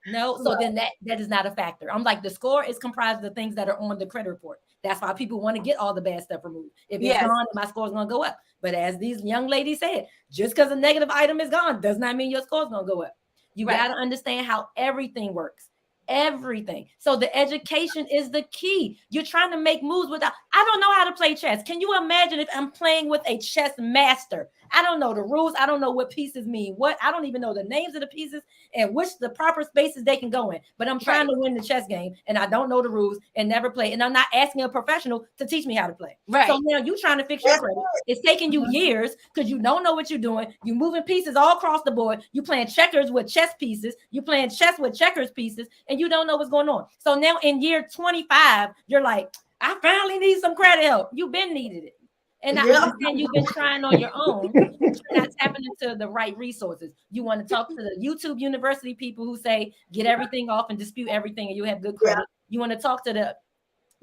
No. So then that is not a factor. I'm like, the score is comprised of the things that are on the credit report. That's why people want to get all the bad stuff removed. If it's Yes. gone, my score is going to go up. But as these young ladies said, just because a negative item is gone does not mean your score is going to go up. You Right. got to understand how everything works. Everything. So the education is the key. You're trying to make moves without. I don't know how to play chess. Can you imagine if I'm playing with a chess master? I don't know the rules. I don't know what pieces mean what. I don't even know the names of the pieces and which the proper spaces they can go in. But I'm trying to win the chess game and I don't know the rules and never play. And I'm not asking a professional to teach me how to play. Right. So now you're trying to fix your credit. It's taking you years because you don't know what you're doing. You're moving pieces all across the board. You're playing checkers with chess pieces. You're playing chess with checkers pieces, and you don't know what's going on. So now in year 25, you're like, I finally need some credit help. You've been needed it. And I understand you've been trying on your own. You're not tapping into the right resources. You want to talk to the YouTube University people who say, get everything off and dispute everything and you have good credit. You want to talk to the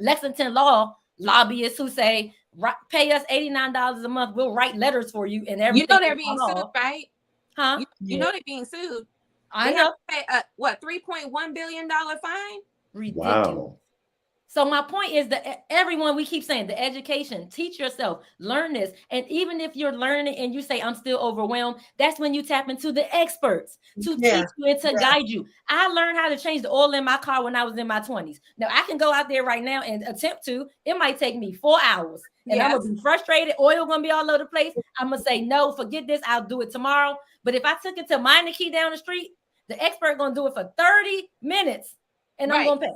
Lexington Law lobbyists who say, pay us $89 a month. We'll write letters for you and everything. You know they're being sued, right? Huh? You know they're being sued. I know. Pay what, $3.1 billion fine? Ridiculous. Wow. So my point is that everyone, we keep saying the education, teach yourself, learn this. And even if you're learning and you say, I'm still overwhelmed, that's when you tap into the experts to teach you and to guide you. I learned how to change the oil in my car when I was in my 20s. Now I can go out there right now and attempt to. It might take me 4 hours and I'm going to be frustrated. Oil going to be all over the place. I'm going to say, no, forget this. I'll do it tomorrow. But if I took it to Mind the Key down the street, the expert going to do it for 30 minutes and I'm going to pay.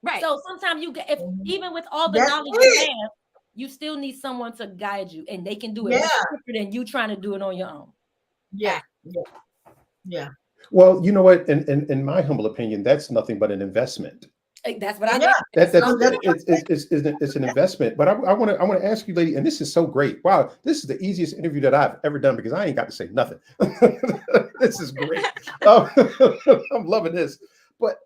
Right. So sometimes you get, even with all the knowledge you have, you still need someone to guide you, and they can do it much quicker than you trying to do it on your own. Yeah. Well, you know what? In my humble opinion, that's nothing but an investment. That's what I think. It's an investment. But I want to ask you, lady, and this is so great. Wow, this is the easiest interview that I've ever done because I ain't got to say nothing. This is great. I'm loving this. But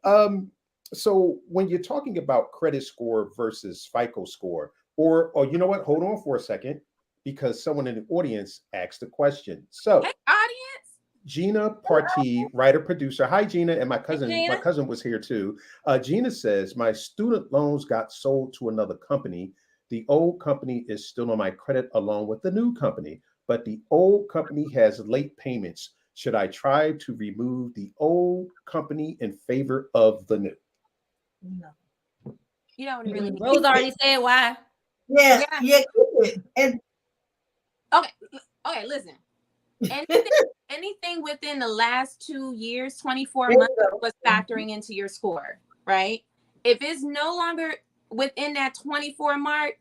so when you're talking about credit score versus FICO score, or you know what? Hold on for a second, because someone in the audience asked a question. So, hey, audience, Gina Partee, writer producer. Hi, Gina, and my cousin. My cousin was here too. Gina says my student loans got sold to another company. The old company is still on my credit along with the new company, but the old company has late payments. Should I try to remove the old company in favor of the new? No. You don't really. Rose already said why. Yeah. And okay, listen. Anything within the last 2 years, 24 months was factoring into your score, right? If it's no longer within that 24 mark,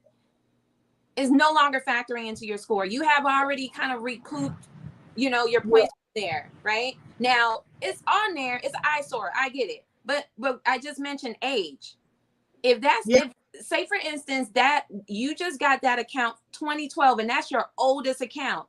is no longer factoring into your score. You have already kind of recouped, your points there, right? Now it's on there. It's an eyesore. I get it. But I just mentioned age. If that's say for instance that you just got that account 2012 and that's your oldest account,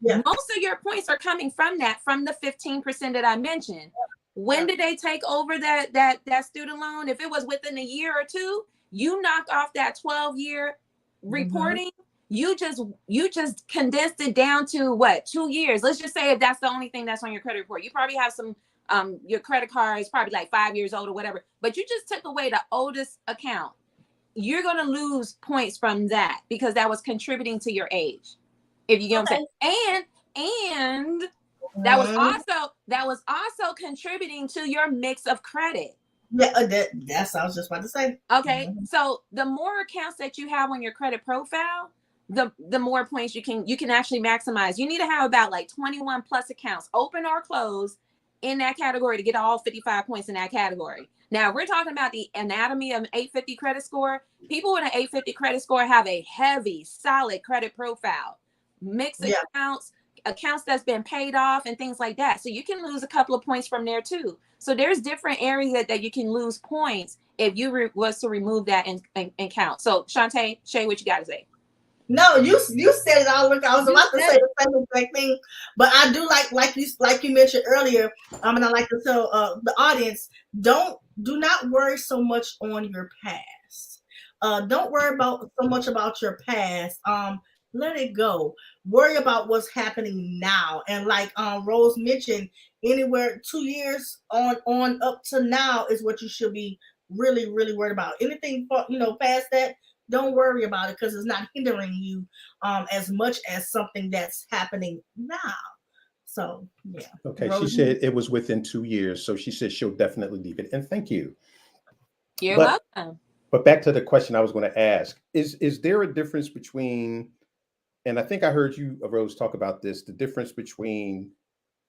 most of your points are coming from the 15% that I mentioned. When did they take over that student loan? If it was within a year or two, you knock off that 12-year reporting. You just condensed it down to what, 2 years? Let's just say if that's the only thing that's on your credit report, you probably have some. Your credit card is probably like 5 years old or whatever, but you just took away the oldest account. You're going to lose points from that because that was contributing to your age. If you get what I'm saying. And that was also contributing to your mix of credit. Yeah, that's what I was just about to say. Okay. So the more accounts that you have on your credit profile, the more points you can actually maximize. You need to have about like 21 plus accounts, open or closed, in that category to get all 55 points in that category. Now, we're talking about the anatomy of an 850 credit score. People with an 850 credit score have a heavy, solid credit profile, mixed accounts that's been paid off and things like that. So you can lose a couple of points from there too. So there's different areas that you can lose points if you was to remove that and count. So Shantae, Shay, what you got to say? No, you said it all. Look, I was about to say the same exact thing, but I do like you mentioned earlier. And I like to tell the audience, do not worry so much on your past. Don't worry so much about your past. Let it go. Worry about what's happening now. And like Rose mentioned, anywhere 2 years on up to now is what you should be really, really worried about. Anything past that, don't worry about it because it's not hindering you as much as something that's happening now. So yeah. Okay, she Rose, said it was within 2 years, so she said she'll definitely leave it. And thank you. You're But welcome. but back to the question I was going to ask: is there a difference between? And I think I heard you, Rose, talk about this. The difference between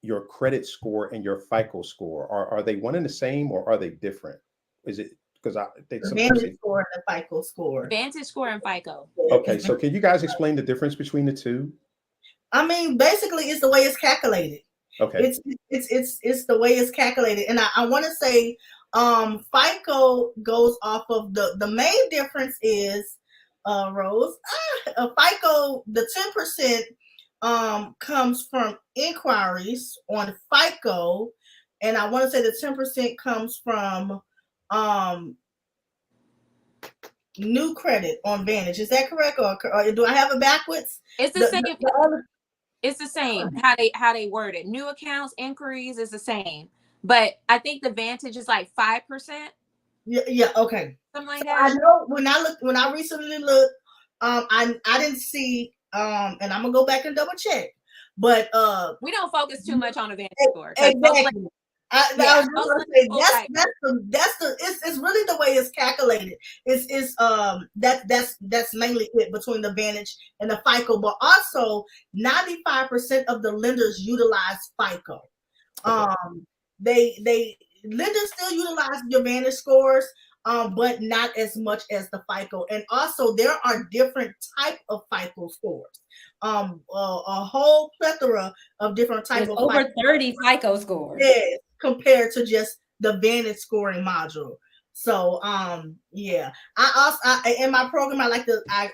your credit score and your FICO score, are they one and the same, or are they different? Is it because they the sometimes Vantage score and the FICO score. Vantage score and FICO. Okay, so can you guys explain the difference between the two? I mean, basically, it's the way it's calculated. Okay. It's the way it's calculated, and I want to say, FICO goes off of the main difference is, Rose, FICO, the 10% comes from inquiries on FICO, and I want to say the 10% comes from new credit on Vantage. Is that correct, or do I have it backwards? It's the same. It's the same how they word it. New accounts, inquiries is the same, but I think the Vantage is like 5%. Yeah, okay. Something like So that. I know when I recently looked, I didn't see, and I'm gonna go back and double check, but we don't focus too much on the Vantage score. Exactly. I was just gonna say it's really the way it's calculated. That's mainly it between the Vantage and the FICO, but also 95% of the lenders utilize FICO. Okay. They lenders still utilize your Vantage scores, but not as much as the FICO. And also there are different type of FICO scores. A whole plethora of different types of over FICO 30 FICO scores. Yes, compared to just the Vantage scoring module. So yeah, I in my program I like to I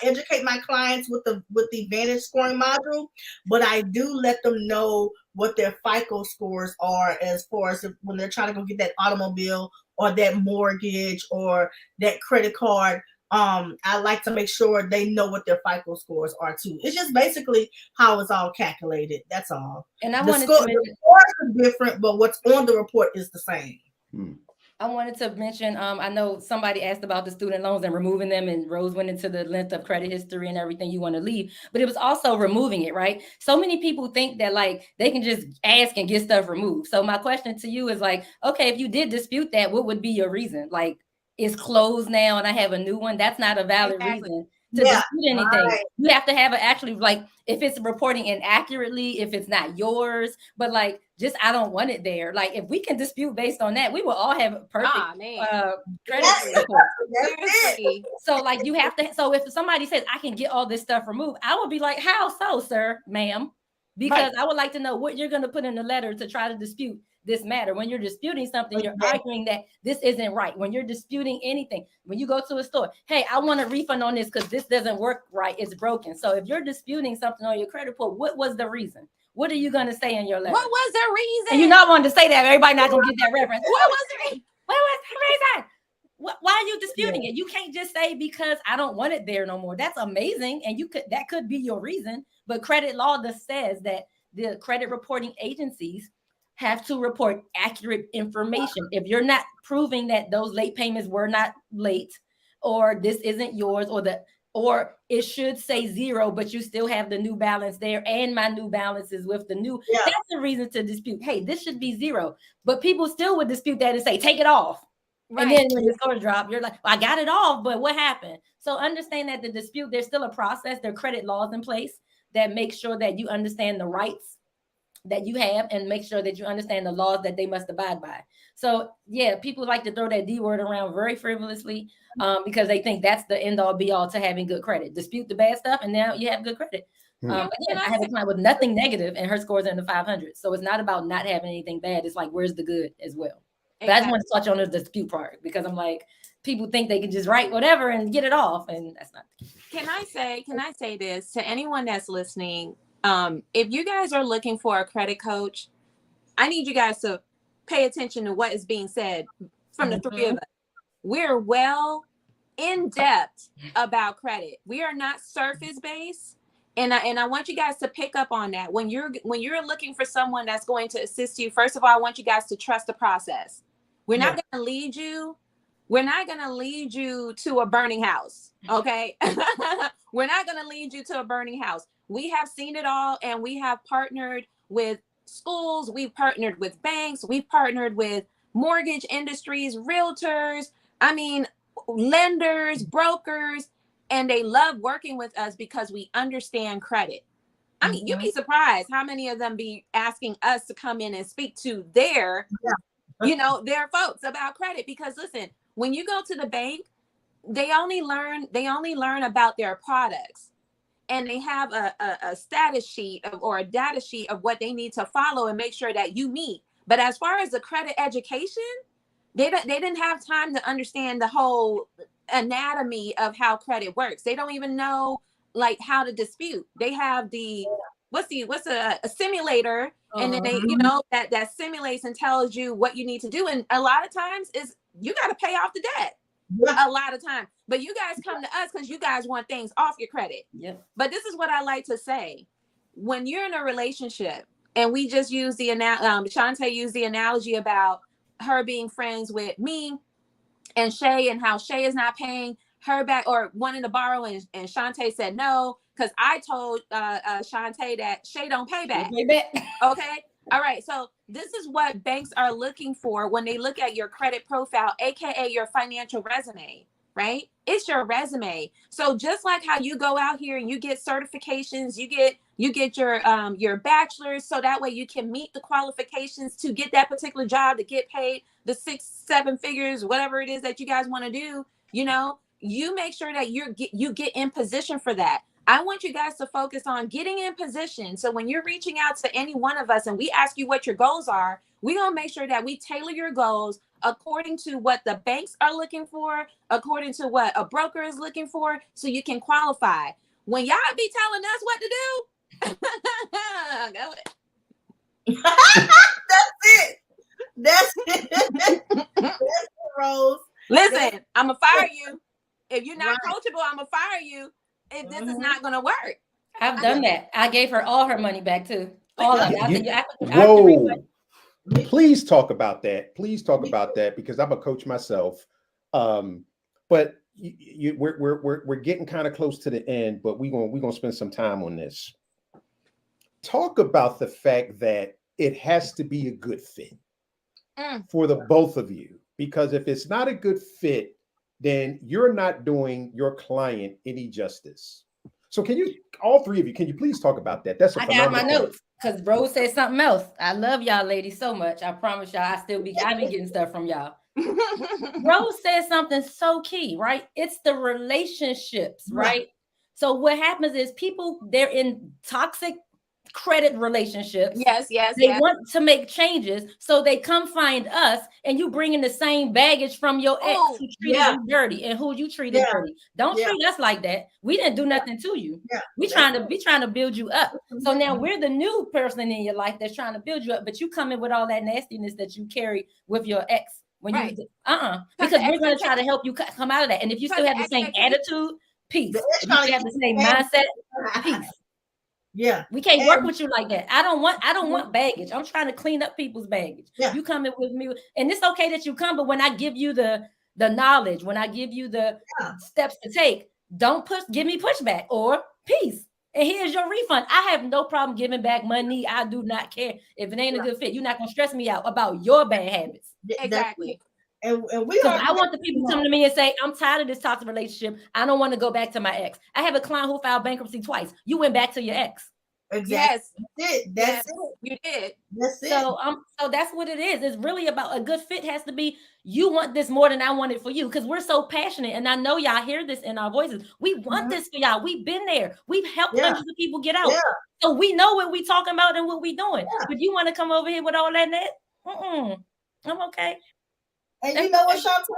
educate my clients with the Vantage scoring module, but I do let them know what their FICO scores are as far as when they're trying to go get that automobile or that mortgage or that credit card. I like to make sure they know what their FICO scores are too. It's just basically how it's all calculated. That's all. And I The wanted scores to mention, are different, but what's on the report is the same. I wanted to mention, I know somebody asked about the student loans and removing them, and Rose went into the length of credit history and everything you want to leave, but it was also removing it, right? So many people think that like they can just ask and get stuff removed. So my question to you is like, okay, if you did dispute that, what would be your reason? Like, it's closed now and I have a new one. That's not a valid reason to dispute anything. Right. You have to have it actually, like, if it's reporting inaccurately, if it's not yours, but like, just, I don't want it there. Like, if we can dispute based on that, we will all have perfect credit report. So like, you have to, so if somebody says, I can get all this stuff removed, I would be like, how so, sir, ma'am? Because I would like to know what you're going to put in the letter to try to dispute this matter. When you're disputing something, you're arguing that this isn't right. When you're disputing anything, when you go to a store, hey, I want a refund on this because this doesn't work right. It's broken. So if you're disputing something on your credit report, what was the reason? What are you going to say in your letter? What was the reason? And you're not wanting to say that. Everybody not going to get that reference. What was the reason? What was the reason? Why are you disputing it? You can't just say because I don't want it there no more. That's amazing. And that could be your reason. But credit law just says that the credit reporting agencies have to report accurate information. If you're not proving that those late payments were not late, or this isn't yours, or it should say 0, but you still have the new balance there, and my new balance is with the new, that's the reason to dispute. Hey, this should be 0. But people still would dispute that and say, take it off. Right. And then when the score drop, you're like, well, I got it off, but what happened? So understand that the dispute, there's still a process. There are credit laws in place that make sure that you understand the rights that you have and make sure that you understand the laws that they must abide by. So yeah, people like to throw that D word around very frivolously because they think that's the end all be all to having good credit. Dispute the bad stuff and now you have good credit. Again, I have a client with nothing negative and her score's in the 500. So it's not about not having anything bad. It's like, where's the good as well? But I just want to touch on the dispute part because I'm like, people think they can just write whatever and get it off, and that's not the case. Can I say this to anyone that's listening? If you guys are looking for a credit coach, I need you guys to pay attention to what is being said from the three of us. We're well in depth about credit. We are not surface based. And I want you guys to pick up on that. When you're looking for someone that's going to assist you, first of all, I want you guys to trust the process. We're not going to lead you we're not going to lead you to a burning house. Okay. We're not going to lead you to a burning house. We have seen it all, and we have partnered with schools. We've partnered with banks. We've partnered with mortgage industries, realtors, I mean, lenders, brokers, and they love working with us because we understand credit. I mean, you'd be surprised how many of them be asking us to come in and speak to their, their folks about credit. Because listen, when you go to the bank, they only learn about their products, and they have a status sheet or a data sheet of what they need to follow and make sure that you meet. But as far as the credit education, they didn't have time to understand the whole anatomy of how credit works. They don't even know like how to dispute. They have what's a simulator, and then they that simulates and tells you what you need to do. And a lot of times is you got to pay off the debt. A lot of time, but you guys come to us because you guys want things off your credit. But this is what I like to say: when you're in a relationship, and we just use the Shantae used the analogy about her being friends with me and Shay, and how Shay is not paying her back or wanting to borrow, and Shantae said no because I told Shantae that Shay don't pay back. Okay. All right. So this is what banks are looking for when they look at your credit profile, AKA your financial resume, right? It's your resume. So just like how you go out here and you get certifications, you get your bachelor's, so that way you can meet the qualifications to get that particular job, to get paid the 6-7 figures, whatever it is that you guys want to do. You make sure that you get in position for that. I want you guys to focus on getting in position. So when you're reaching out to any one of us and we ask you what your goals are, we're going to make sure that we tailor your goals according to what the banks are looking for, according to what a broker is looking for, so you can qualify. When y'all be telling us what to do, go it. That's it, Rose. Listen, I'm going to fire you. If you're not coachable, I'm going to fire you. If this is not going to work. I've done that. I gave her all her money back too. All of it. Whoa. Please talk about that. Please talk about that, because I'm a coach myself. But we're getting kind of close to the end, but we're gonna spend some time on this. Talk about the fact that it has to be a good fit for the both of you, because if it's not a good fit, then you're not doing your client any justice. So can you, all three of you, can you please talk about that? That's I got my notes because Rose said something else. I love y'all ladies so much. I promise y'all, I be getting stuff from y'all. Rose said something so key, right? It's the relationships, right? So what happens is people, they're in toxic credit relationships. They want to make changes, so they come find us, and you bring in the same baggage from your ex who treated you dirty and who you treated dirty. Don't treat us like that. We didn't do nothing to you. We trying to build you up. So now we're the new person in your life that's trying to build you up, but you come in with all that nastiness that you carry with your ex when you because we're going to try to help you come out of that. And if you still have the same attitude, peace. If you have the same mindset, peace. We can't work with you like that. I don't want baggage. I'm trying to clean up people's baggage. You come in with me, and it's okay that you come, but when I give you the knowledge, when I give you the steps to take, don't give me pushback or peace. And here's your refund. I have no problem giving back money. I do not care if it ain't a good fit. You're not gonna stress me out about your bad habits. Exactly. And I want the people to come to me and say, I'm tired of this toxic relationship. I don't want to go back to my ex. I have a client who filed bankruptcy twice. You went back to your ex. Exactly. That's it. You did. That's it. So that's what it is. It's really about a good fit. Has to be, you want this more than I want it for you, because we're so passionate, and I know y'all hear this in our voices. We want this for y'all. We've been there. We've helped hundreds of people get out. So we know what we talking about and what we doing. But you want to come over here with all that net? I'm okay. And you know what, Chantal?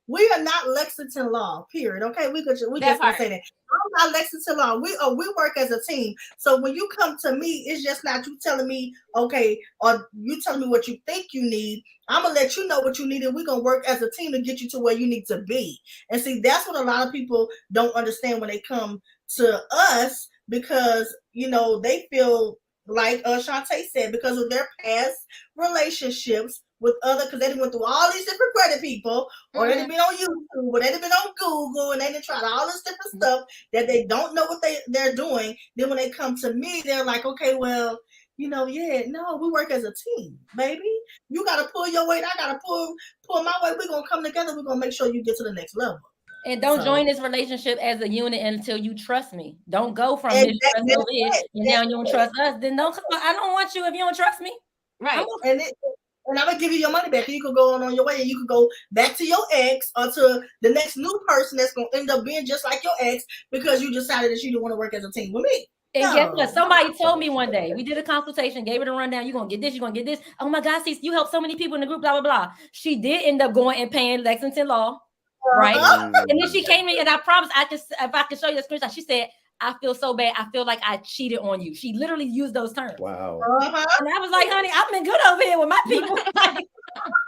We are not Lexington Law, period. Okay, we just say that. I'm not Lexington Law. We work as a team. So when you come to me, it's just not you telling me, okay, or you telling me what you think you need. I'm gonna let you know what you need, and we're gonna work as a team to get you to where you need to be. And see, that's what a lot of people don't understand when they come to us, because they feel like Shantae said, because of their past relationships with other, because they done went through all these different credit people, or they done been on YouTube, or they done been on Google, and they done tried all this different stuff that they don't know what they're doing. Then when they come to me, they're like, okay, well, we work as a team, baby. You gotta pull your weight, I gotta pull my weight. We're gonna come together. We're gonna make sure you get to the next level. And don't join this relationship as a unit until you trust me. Don't go from this trust over here, and now you don't trust us. Then don't come. I don't want you if you don't trust me. Right. And I'm gonna give you your money back. And you can go on your way, and you can go back to your ex or to the next new person that's gonna end up being just like your ex because you decided that you didn't want to work as a team with me. And guess what? Somebody told me one day, we did a consultation, gave it a rundown. You're going to get this, you're going to get this. Oh my God, sis, you helped so many people in the group, blah, blah, blah. She did end up going and paying Lexington Law, right? And then she came in, and I promise if I can show you a screenshot, she said, I feel so bad. I feel like I cheated on you. She literally used those terms. Wow. And I was like, honey, I've been good over here with my people.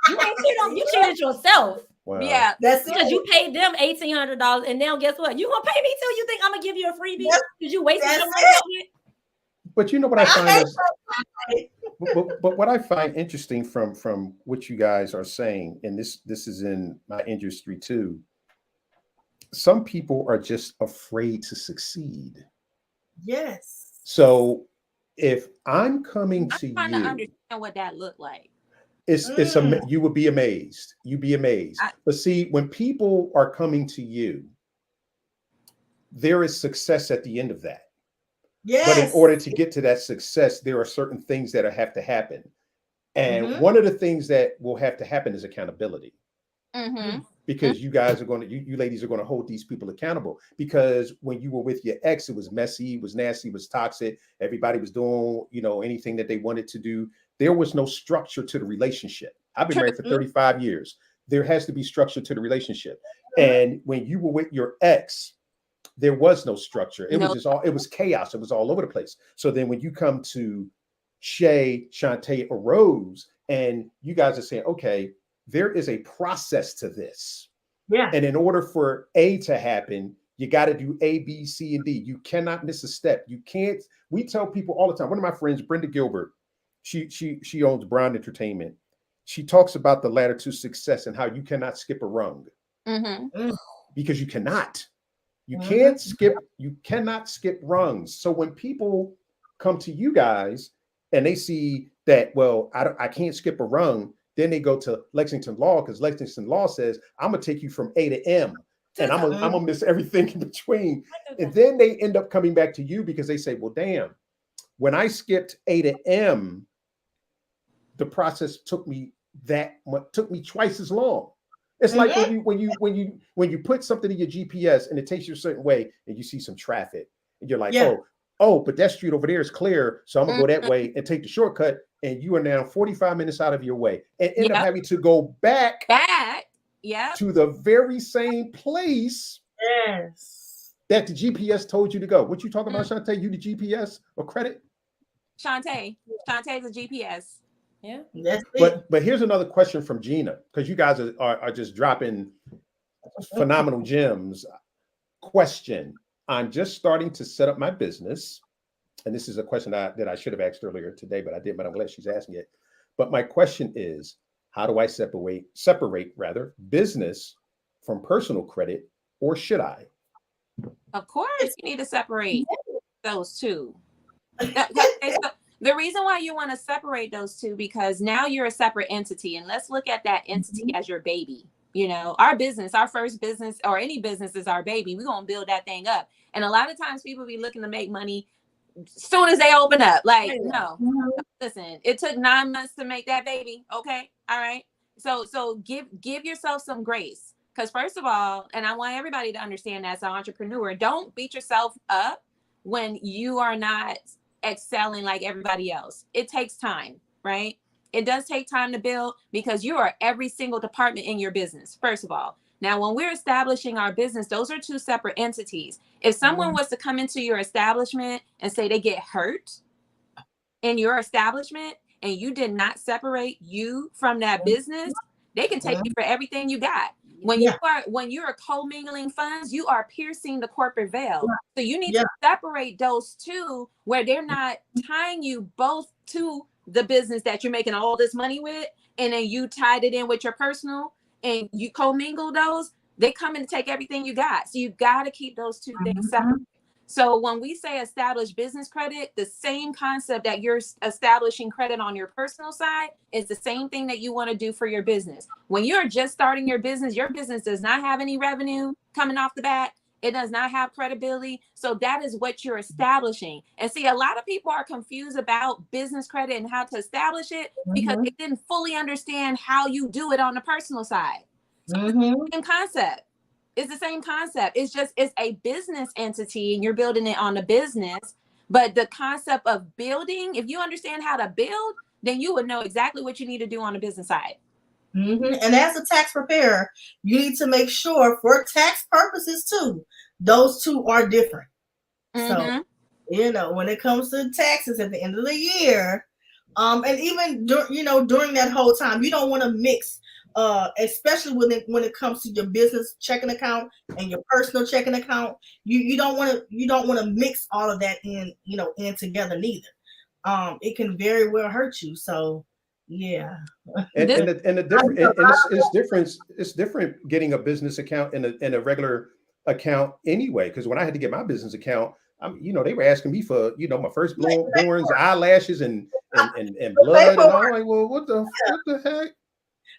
You ain't cheated on, you cheated yourself. Wow. Yeah, that's because you paid them $1,800, and now guess what? You gonna pay me too? You think I'm gonna give you a freebie? Did you waste your money? But you know what I find but what I find interesting from what you guys are saying, and this is in my industry too. Some people are just afraid to succeed. Yes. So if I'm coming to trying you, to understand what that looked like. You would be amazed. You'd be amazed. But see, when people are coming to you, there is success at the end of that. Yes. But in order to get to that success, there are certain things that have to happen. And one of the things that will have to happen is accountability. Because you guys are going to, you ladies are going to hold these people accountable. Because when you were with your ex, it was messy, it was nasty, it was toxic. Everybody was doing, anything that they wanted to do. There was no structure to the relationship. I've been married for 35 years. There has to be structure to the relationship. And when you were with your ex, there was no structure. It was chaos. It was all over the place. So then when you come to Shay, Shantae, or Rose, and you guys are saying, okay, there is a process to this. Yeah. And in order for A to happen, you got to do A, B, C, and D. You cannot miss a step. You can't. We tell people all the time. One of my friends, Brenda Gilbert, she owns Brown Entertainment. She talks about the ladder to success and how you cannot skip a rung. Because you cannot. You can't skip. You cannot skip rungs. So when people come to you guys and they see that, well, I can't skip a rung, then they go to Lexington Law because Lexington Law says, I'm gonna take you from A to M, and I'm gonna miss everything in between. And then they end up coming back to you because they say, well, damn, when I skipped A to M, the process took me twice as long. It's like when you put something in your GPS and it takes you a certain way and you see some traffic and you're like, oh, but that street over there is clear, so I'm gonna go that way and take the shortcut, and you are now 45 minutes out of your way and end up having to go back to the very same place that the GPS told you to go. What you talking about, Shantae? You the GPS or credit? Shantae's a GPS. Yeah. But here's another question from Gina, because you guys are just dropping phenomenal gems. Question. I'm just starting to set up my business. And this is a question that I should have asked earlier today, but I didn't, but I'm glad she's asking it. But my question is, how do I separate business from personal credit, or should I? Of course, you need to separate those two. The reason why you want to separate those two, because now you're a separate entity, and let's look at that entity as your baby. Our business, our first business, or any business, is our baby. We're going to build that thing up. And a lot of times people be looking to make money as soon as they open up. Like, no, listen, it took 9 months to make that baby. Okay. All right. So give yourself some grace. Because first of all, and I want everybody to understand that as an entrepreneur, don't beat yourself up when you are not excelling like everybody else. It takes time, right? It does take time to build, because you are every single department in your business, first of all. Now, when we're establishing our business, those are two separate entities. If someone was to come into your establishment and say they get hurt in your establishment and you did not separate you from that business, they can take you for everything you got. When you are commingling funds, you are piercing the corporate veil. So you need to separate those two, where they're not tying you both to the business that you're making all this money with. and then you tied it in with your personal and you commingle those, they come in to take everything you got. So you got to keep those two things separate. So when we say establish business credit, the same concept that you're establishing credit on your personal side is the same thing that you want to do for your business. When you're just starting your business does not have any revenue coming off the bat. It does not have credibility. So that is what you're establishing. And see, a lot of people are confused about business credit and how to establish it because they didn't fully understand how you do it on the personal side. So it's the same concept. It's the same concept. It's just, it's a business entity and you're building it on the business. But the concept of building, if you understand how to build, then you would know exactly what you need to do on the business side. And as a tax preparer, you need to make sure for tax purposes too, those two are different. So, you know, when it comes to taxes at the end of the year, and even during that whole time, you don't want to mix, especially when it comes to your business checking account and your personal checking account. You don't want to mix all of that in together neither. It can very well hurt you. So yeah. And the different and it's different getting a business account in a regular account anyway. Because when I had to get my business account, they were asking me for my firstborn's eyelashes and blood, and I'm like, well, what the heck?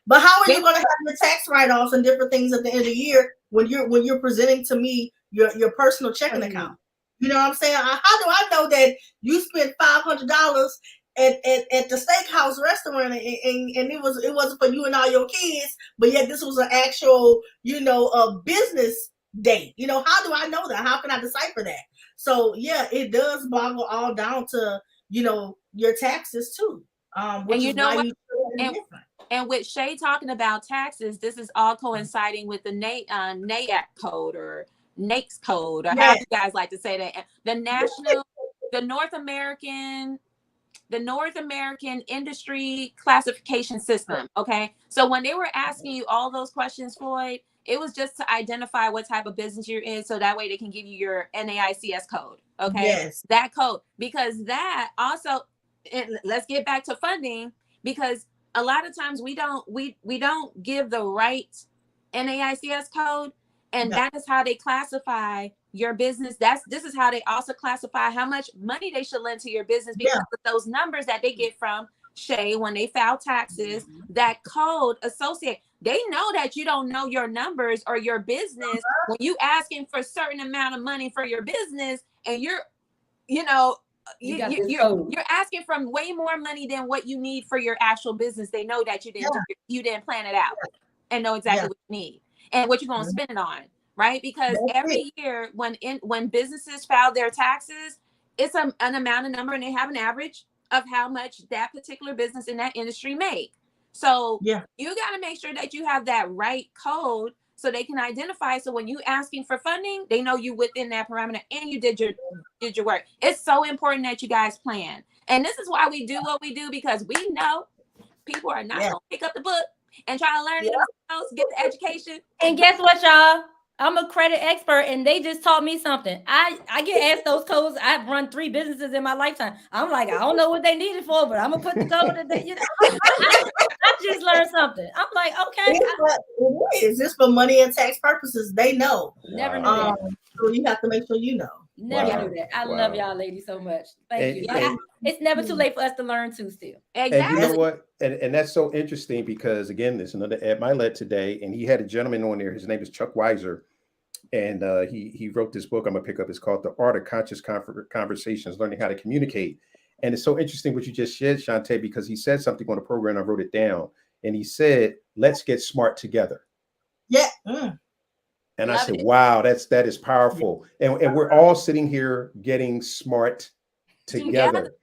But how are you going to have your tax write-offs and different things at the end of the year when you're presenting to me your personal checking account? You know what I'm saying? How do I know that you spent $500 at the steakhouse restaurant and it wasn't for you and all your kids, but yet this was an actual a business date? How do I know that? How can I decipher that? So yeah, it does boggle all down to your taxes too. Which is why you different. And with Shay talking about taxes, this is all coinciding with the NAIC code or NAICS code, or how you guys like to say that. The North American Industry Classification System. Okay. So when they were asking you all those questions, Floyd, it was just to identify what type of business you're in. So that way they can give you your NAICS code. Okay. Yes. That code, because that also, let's get back to funding, because a lot of times we don't give the right NAICS code, and that is how they classify your business. This is how they also classify how much money they should lend to your business, because of those numbers that they get from Shay when they file taxes. That code associate, they know that you don't know your numbers or your business when you asking for a certain amount of money for your business, and you're asking from way more money than what you need for your actual business. They know that you didn't plan it out and know exactly what you need and what you're going to spend it on, right? Because every year when businesses file their taxes, it's an amount of number, and they have an average of how much that particular business in that industry make. So you got to make sure that you have that right code so they can identify. So when you asking for funding, they know you within that parameter and you did your work. It's so important that you guys plan. And this is why we do what we do, because we know people are not going to pick up the book and try to learn it themselves, get the education. And guess what, y'all? I'm a credit expert, and they just taught me something. I get asked those codes. I've run 3 businesses in my lifetime. I'm like, I don't know what they need it for, but I'm gonna put the code that they, I just learned something. I'm like, okay. Is this for money and tax purposes? They know. Never knew that. So you have to make sure you know. Never knew that. I love y'all ladies so much. Thank you. It's never too late for us to learn too still. Exactly. And you know what? And that's so interesting, because again, there's another Ed Milet today, and he had a gentleman on there. His name is Chuck Weiser. And he wrote this book I'm gonna pick up. It's called The Art of Conscious Conversations, Learning How to Communicate. And it's so interesting what you just said, Shantae, because he said something on the program. I wrote it down, and he said, "Let's get smart together." Yeah. And I said, wow, that is powerful. And we're all sitting here getting smart together.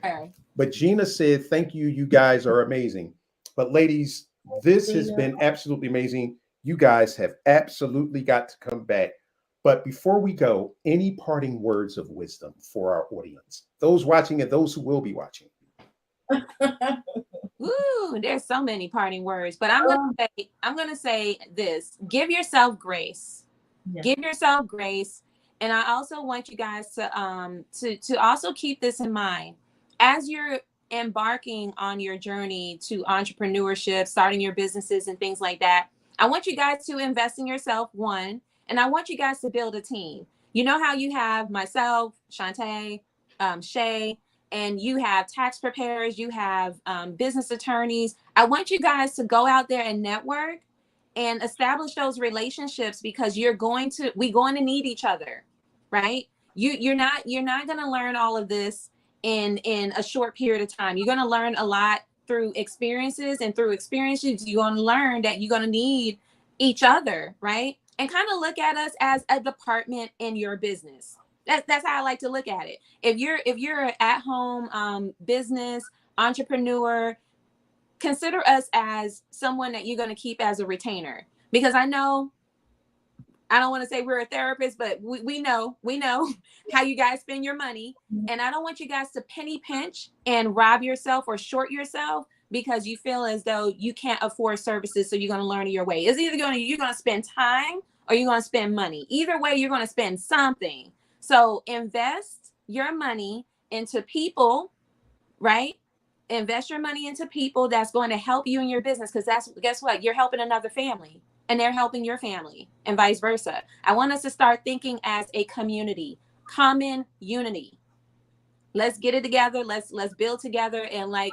But Gina said, thank you. You guys are amazing. But ladies, this has been absolutely amazing. You guys have absolutely got to come back. But before we go, any parting words of wisdom for our audience, those watching and those who will be watching? Ooh, there's so many parting words, but I'm gonna say this: give yourself grace. Give yourself grace. And I also want you guys to also keep this in mind as you're embarking on your journey to entrepreneurship, starting your businesses and things like that, I want you guys to invest in yourself, one, and I want you guys to build a team. You know how you have myself, Shantae, Shay, and you have tax preparers, you have business attorneys. I want you guys to go out there and network and establish those relationships, because we're going to need each other, right? You're not going to learn all of this in a short period of time. You're going to learn a lot through experiences, and through experiences you're going to learn that you're going to need each other, right? And kind of look at us as a department in your business. That's how I like to look at it. If you're an at-home business entrepreneur, consider us as someone that you're going to keep as a retainer, because I know, I don't want to say we're a therapist, but we know how you guys spend your money. And I don't want you guys to penny pinch and rob yourself or short yourself because you feel as though you can't afford services. So you're going to learn your way. It's either you're going to spend time or you're going to spend money. Either way, you're going to spend something. So invest your money into people, right? Invest your money into people that's going to help you in your business, because guess what? You're helping another family and they're helping your family, and vice versa. I want us to start thinking as a community, common unity. Let's get it together. Let's build together. And like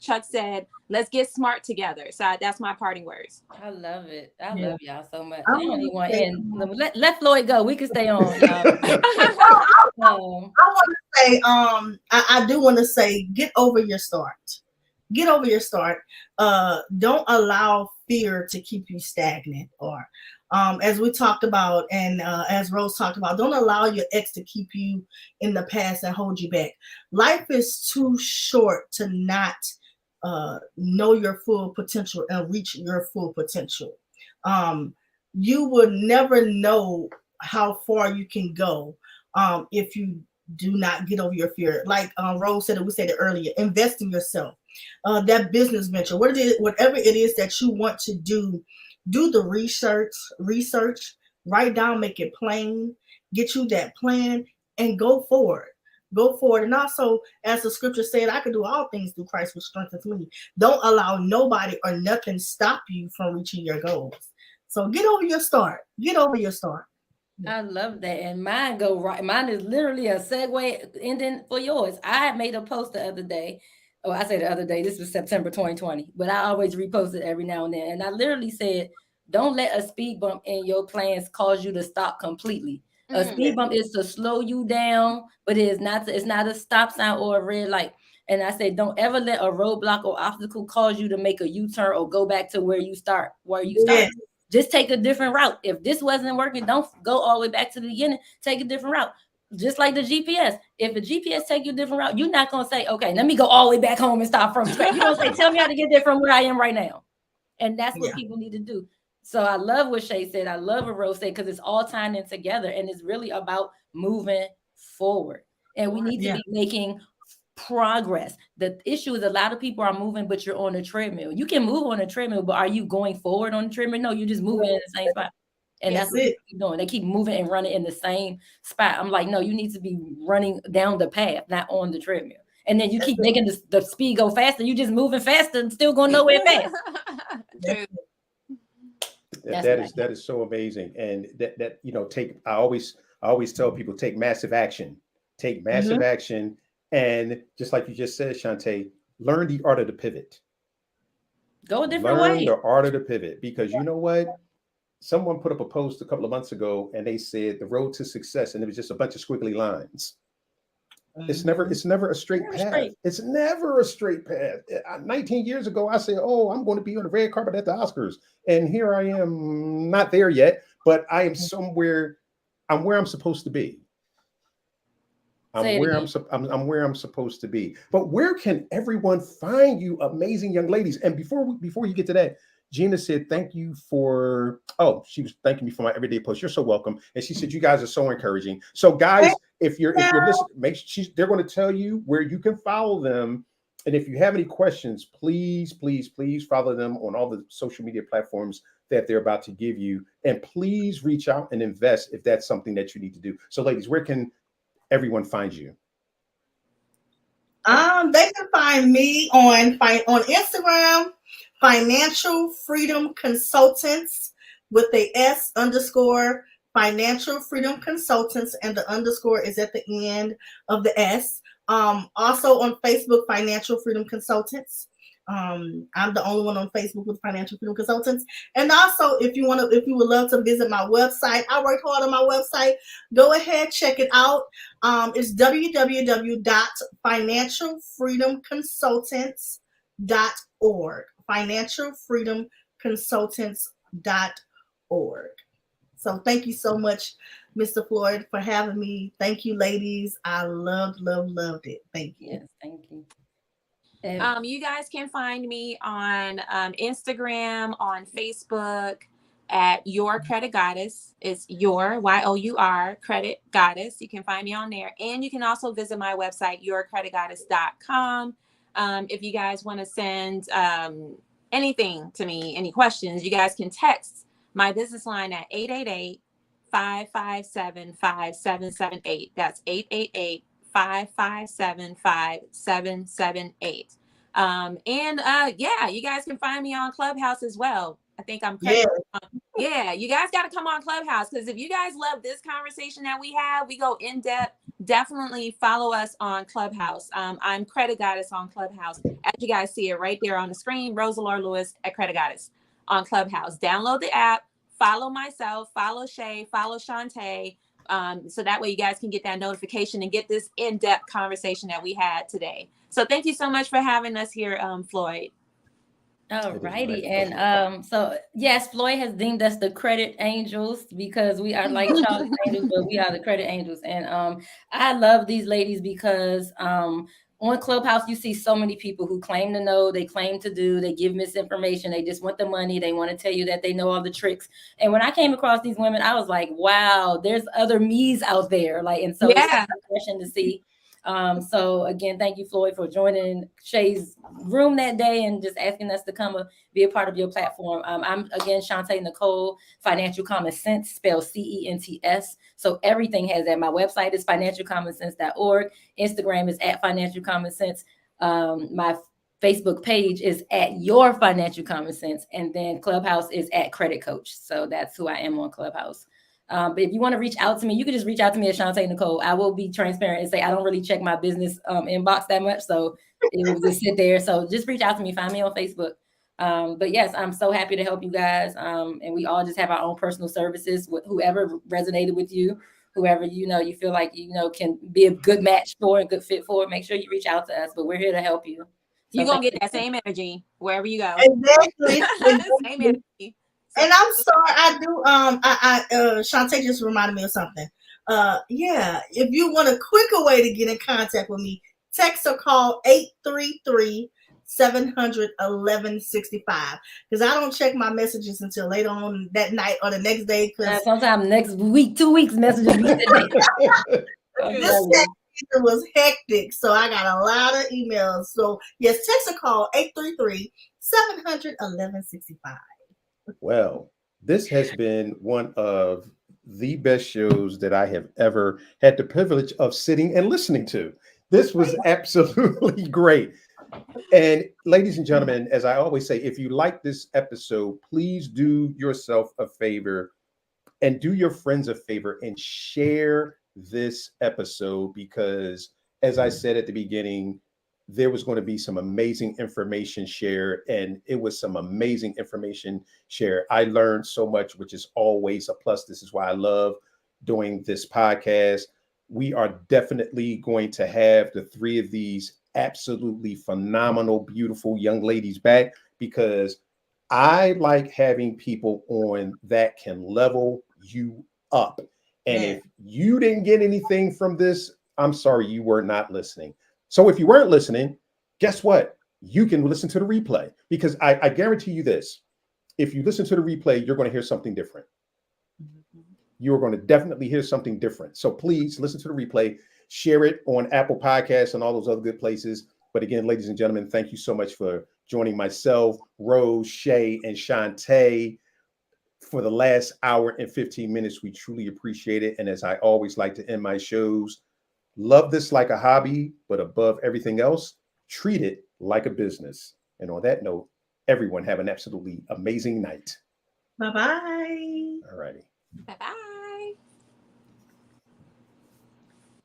Chuck said, let's get smart together. So that's my parting words. I love it. I Yeah. love y'all so much. I I don't wanna even want to say- end. Let Floyd go. We can stay on, y'all. I want to say, I do want to say, get over your start. Get over your start. Don't allow fear to keep you stagnant, or as we talked about, and as Rose talked about, don't allow your ex to keep you in the past and hold you back. Life is too short to not know your full potential and reach your full potential. You will never know how far you can go if you do not get over your fear. Like Rose said, and we said it earlier, invest in yourself. That business venture, whatever it is that you want to do the research, write down, make it plain, get you that plan, and go forward. Go forward. And also, as the scripture said, I can do all things through Christ which strengthens me. Don't allow nobody or nothing stop you from reaching your goals. So get over your start. Get over your start. I love that. And mine go right. Mine is literally a segue ending for yours. I made a post the other day. Oh, I say the other day, this was September 2020, but I always repost it every now and then. And I literally said, don't let a speed bump in your plans cause you to stop completely. A speed bump is to slow you down, but it's not a stop sign or a red light. And I said, don't ever let a roadblock or obstacle cause you to make a U-turn or go back to where you started. Yeah. Just take a different route. If this wasn't working, don't go all the way back to the beginning. Take a different route. Just like the GPS. If the GPS take you a different route, you're not going to say, okay, let me go all the way back home and start from scratch. You're going to say, tell me how to get there from where I am right now. And that's what people need to do. So I love what Shay said. I love what Rose said, because it's all tying in together. And it's really about moving forward. And we need to be making progress. The issue is a lot of people are moving, but you're on a treadmill. You can move on a treadmill, but are you going forward on the treadmill? No, you're just moving in the same spot. And that's what they keep doing. They keep moving and running in the same spot. I'm like, no, you need to be running down the path, not on the treadmill. And then you keep making the speed go faster. You just moving faster and still going nowhere fast. That is so amazing. And that I always tell people, take massive action. Take massive action. And just like you just said, Shantae, learn the art of the pivot. Go a different way. Learn the art of the pivot, because you know what? Someone put up a post a couple of months ago and they said the road to success, and it was just a bunch of squiggly lines. It's never a straight path. It's never a straight path. 19 years ago, I said, oh, I'm going to be on the red carpet at the Oscars. And here I am, not there yet, but I am somewhere. I'm where I'm supposed to be. I'm where I'm supposed to be. But where can everyone find you, amazing young ladies? And before you get to that, Gina said, thank you for, she was thanking me for my everyday post. You're so welcome. And she said, you guys are so encouraging. So guys, if you're listening, they're going to tell you where you can follow them. And if you have any questions, please follow them on all the social media platforms that they're about to give you. And please reach out and invest if that's something that you need to do. So ladies, where can everyone find you? They can find me on Instagram, Financial Freedom Consultants with the S underscore Financial Freedom Consultants, and the underscore is at the end of the S. Also on Facebook, Financial Freedom Consultants. I'm the only one on Facebook with Financial Freedom Consultants. And also, if you would love to visit my website, I work hard on my website. Go ahead, check it out. It's www.financialfreedomconsultants.org. Financialfreedomconsultants.org. So thank you so much, Mr. Floyd, for having me. Thank you, ladies. I loved it. Thank you. Yes, thank you. You guys can find me on Instagram, on Facebook at Your Credit Goddess. It's Your YOUR Credit Goddess. You can find me on there, and you can also visit my website yourcreditgoddess.com. If you guys want to send anything to me, any questions, you guys can text my business line at 888-557-5778. That's 888-557-5778. Yeah, you guys can find me on Clubhouse as well. I think I'm Yeah. Yeah, you guys got to come on Clubhouse, because if you guys love this conversation that we have, we go in depth. Definitely follow us on Clubhouse. I'm Credit Goddess on Clubhouse. As you guys see it right there on the screen, Rosalora Lewis at Credit Goddess on Clubhouse. Download the app, follow myself, follow Shay, follow Shantae. So that way you guys can get that notification and get this in-depth conversation that we had today. So thank you so much for having us here, Floyd. All righty. And so yes, Floyd has deemed us the credit angels because we are like Charlie's angels, but we are the credit angels. And I love these ladies because on Clubhouse, you see so many people who claim to know, they claim to do, they give misinformation, they just want the money, they want to tell you that they know all the tricks. And when I came across these women, I was like, wow, there's other me's out there. Like, and so it's refreshing to see. So again, thank you, Floyd, for joining Shay's room that day and just asking us to come be a part of your platform. I'm again Shantae Nicole, Financial Common Sense, spelled CENTS. So everything has that. My website is financialcommonsense.org. Instagram is at Financial Common Sense. My Facebook page is at Your Financial Common Sense, and then Clubhouse is at Credit Coach. So that's who I am on Clubhouse. But if you want to reach out to me, you can just reach out to me at Shantae Nicole. I will be transparent and say I don't really check my business inbox that much, so it will just sit there. So just reach out to me. Find me on Facebook. But yes, I'm so happy to help you guys. And we all just have our own personal services with whoever resonated with you, whoever you feel like can be a good match for and good fit for. Make sure you reach out to us. But we're here to help you. You're gonna get that same energy wherever you go. Exactly. Same energy. And I'm sorry, I do. Shantae just reminded me of something. Yeah, if you want a quicker way to get in contact with me, text or call 833-700-1165. Because I don't check my messages until later on that night or the next day. Sometimes next week, 2 weeks, messages. This it was hectic, so I got a lot of emails. So yes, text or call 833-700-1165. Well, this has been one of the best shows that I have ever had the privilege of sitting and listening to. This was absolutely great. And ladies and gentlemen, as I always say, if you like this episode, please do yourself a favor and do your friends a favor and share this episode, because as I said at the beginning, there was going to be some amazing information shared, and it was some amazing information shared. I learned so much, which is always a plus. This is why I love doing this podcast. We are definitely going to have the three of these absolutely phenomenal, beautiful young ladies back, because I like having people on that can level you up. And if you didn't get anything from this, I'm sorry, you were not listening. So if you weren't listening, guess what? You can listen to the replay, because I guarantee you this. If you listen to the replay, you're going to hear something different. You're going to definitely hear something different. So please listen to the replay, share it on Apple Podcasts and all those other good places. But again, ladies and gentlemen, thank you so much for joining myself, Rose, Shay, and Shantae for the last hour and 15 minutes. We truly appreciate it. And as I always like to end my shows, Love this like a hobby, but above everything else, treat it like a business. And on that note, everyone have an absolutely amazing night. Bye-bye. All righty. Bye bye.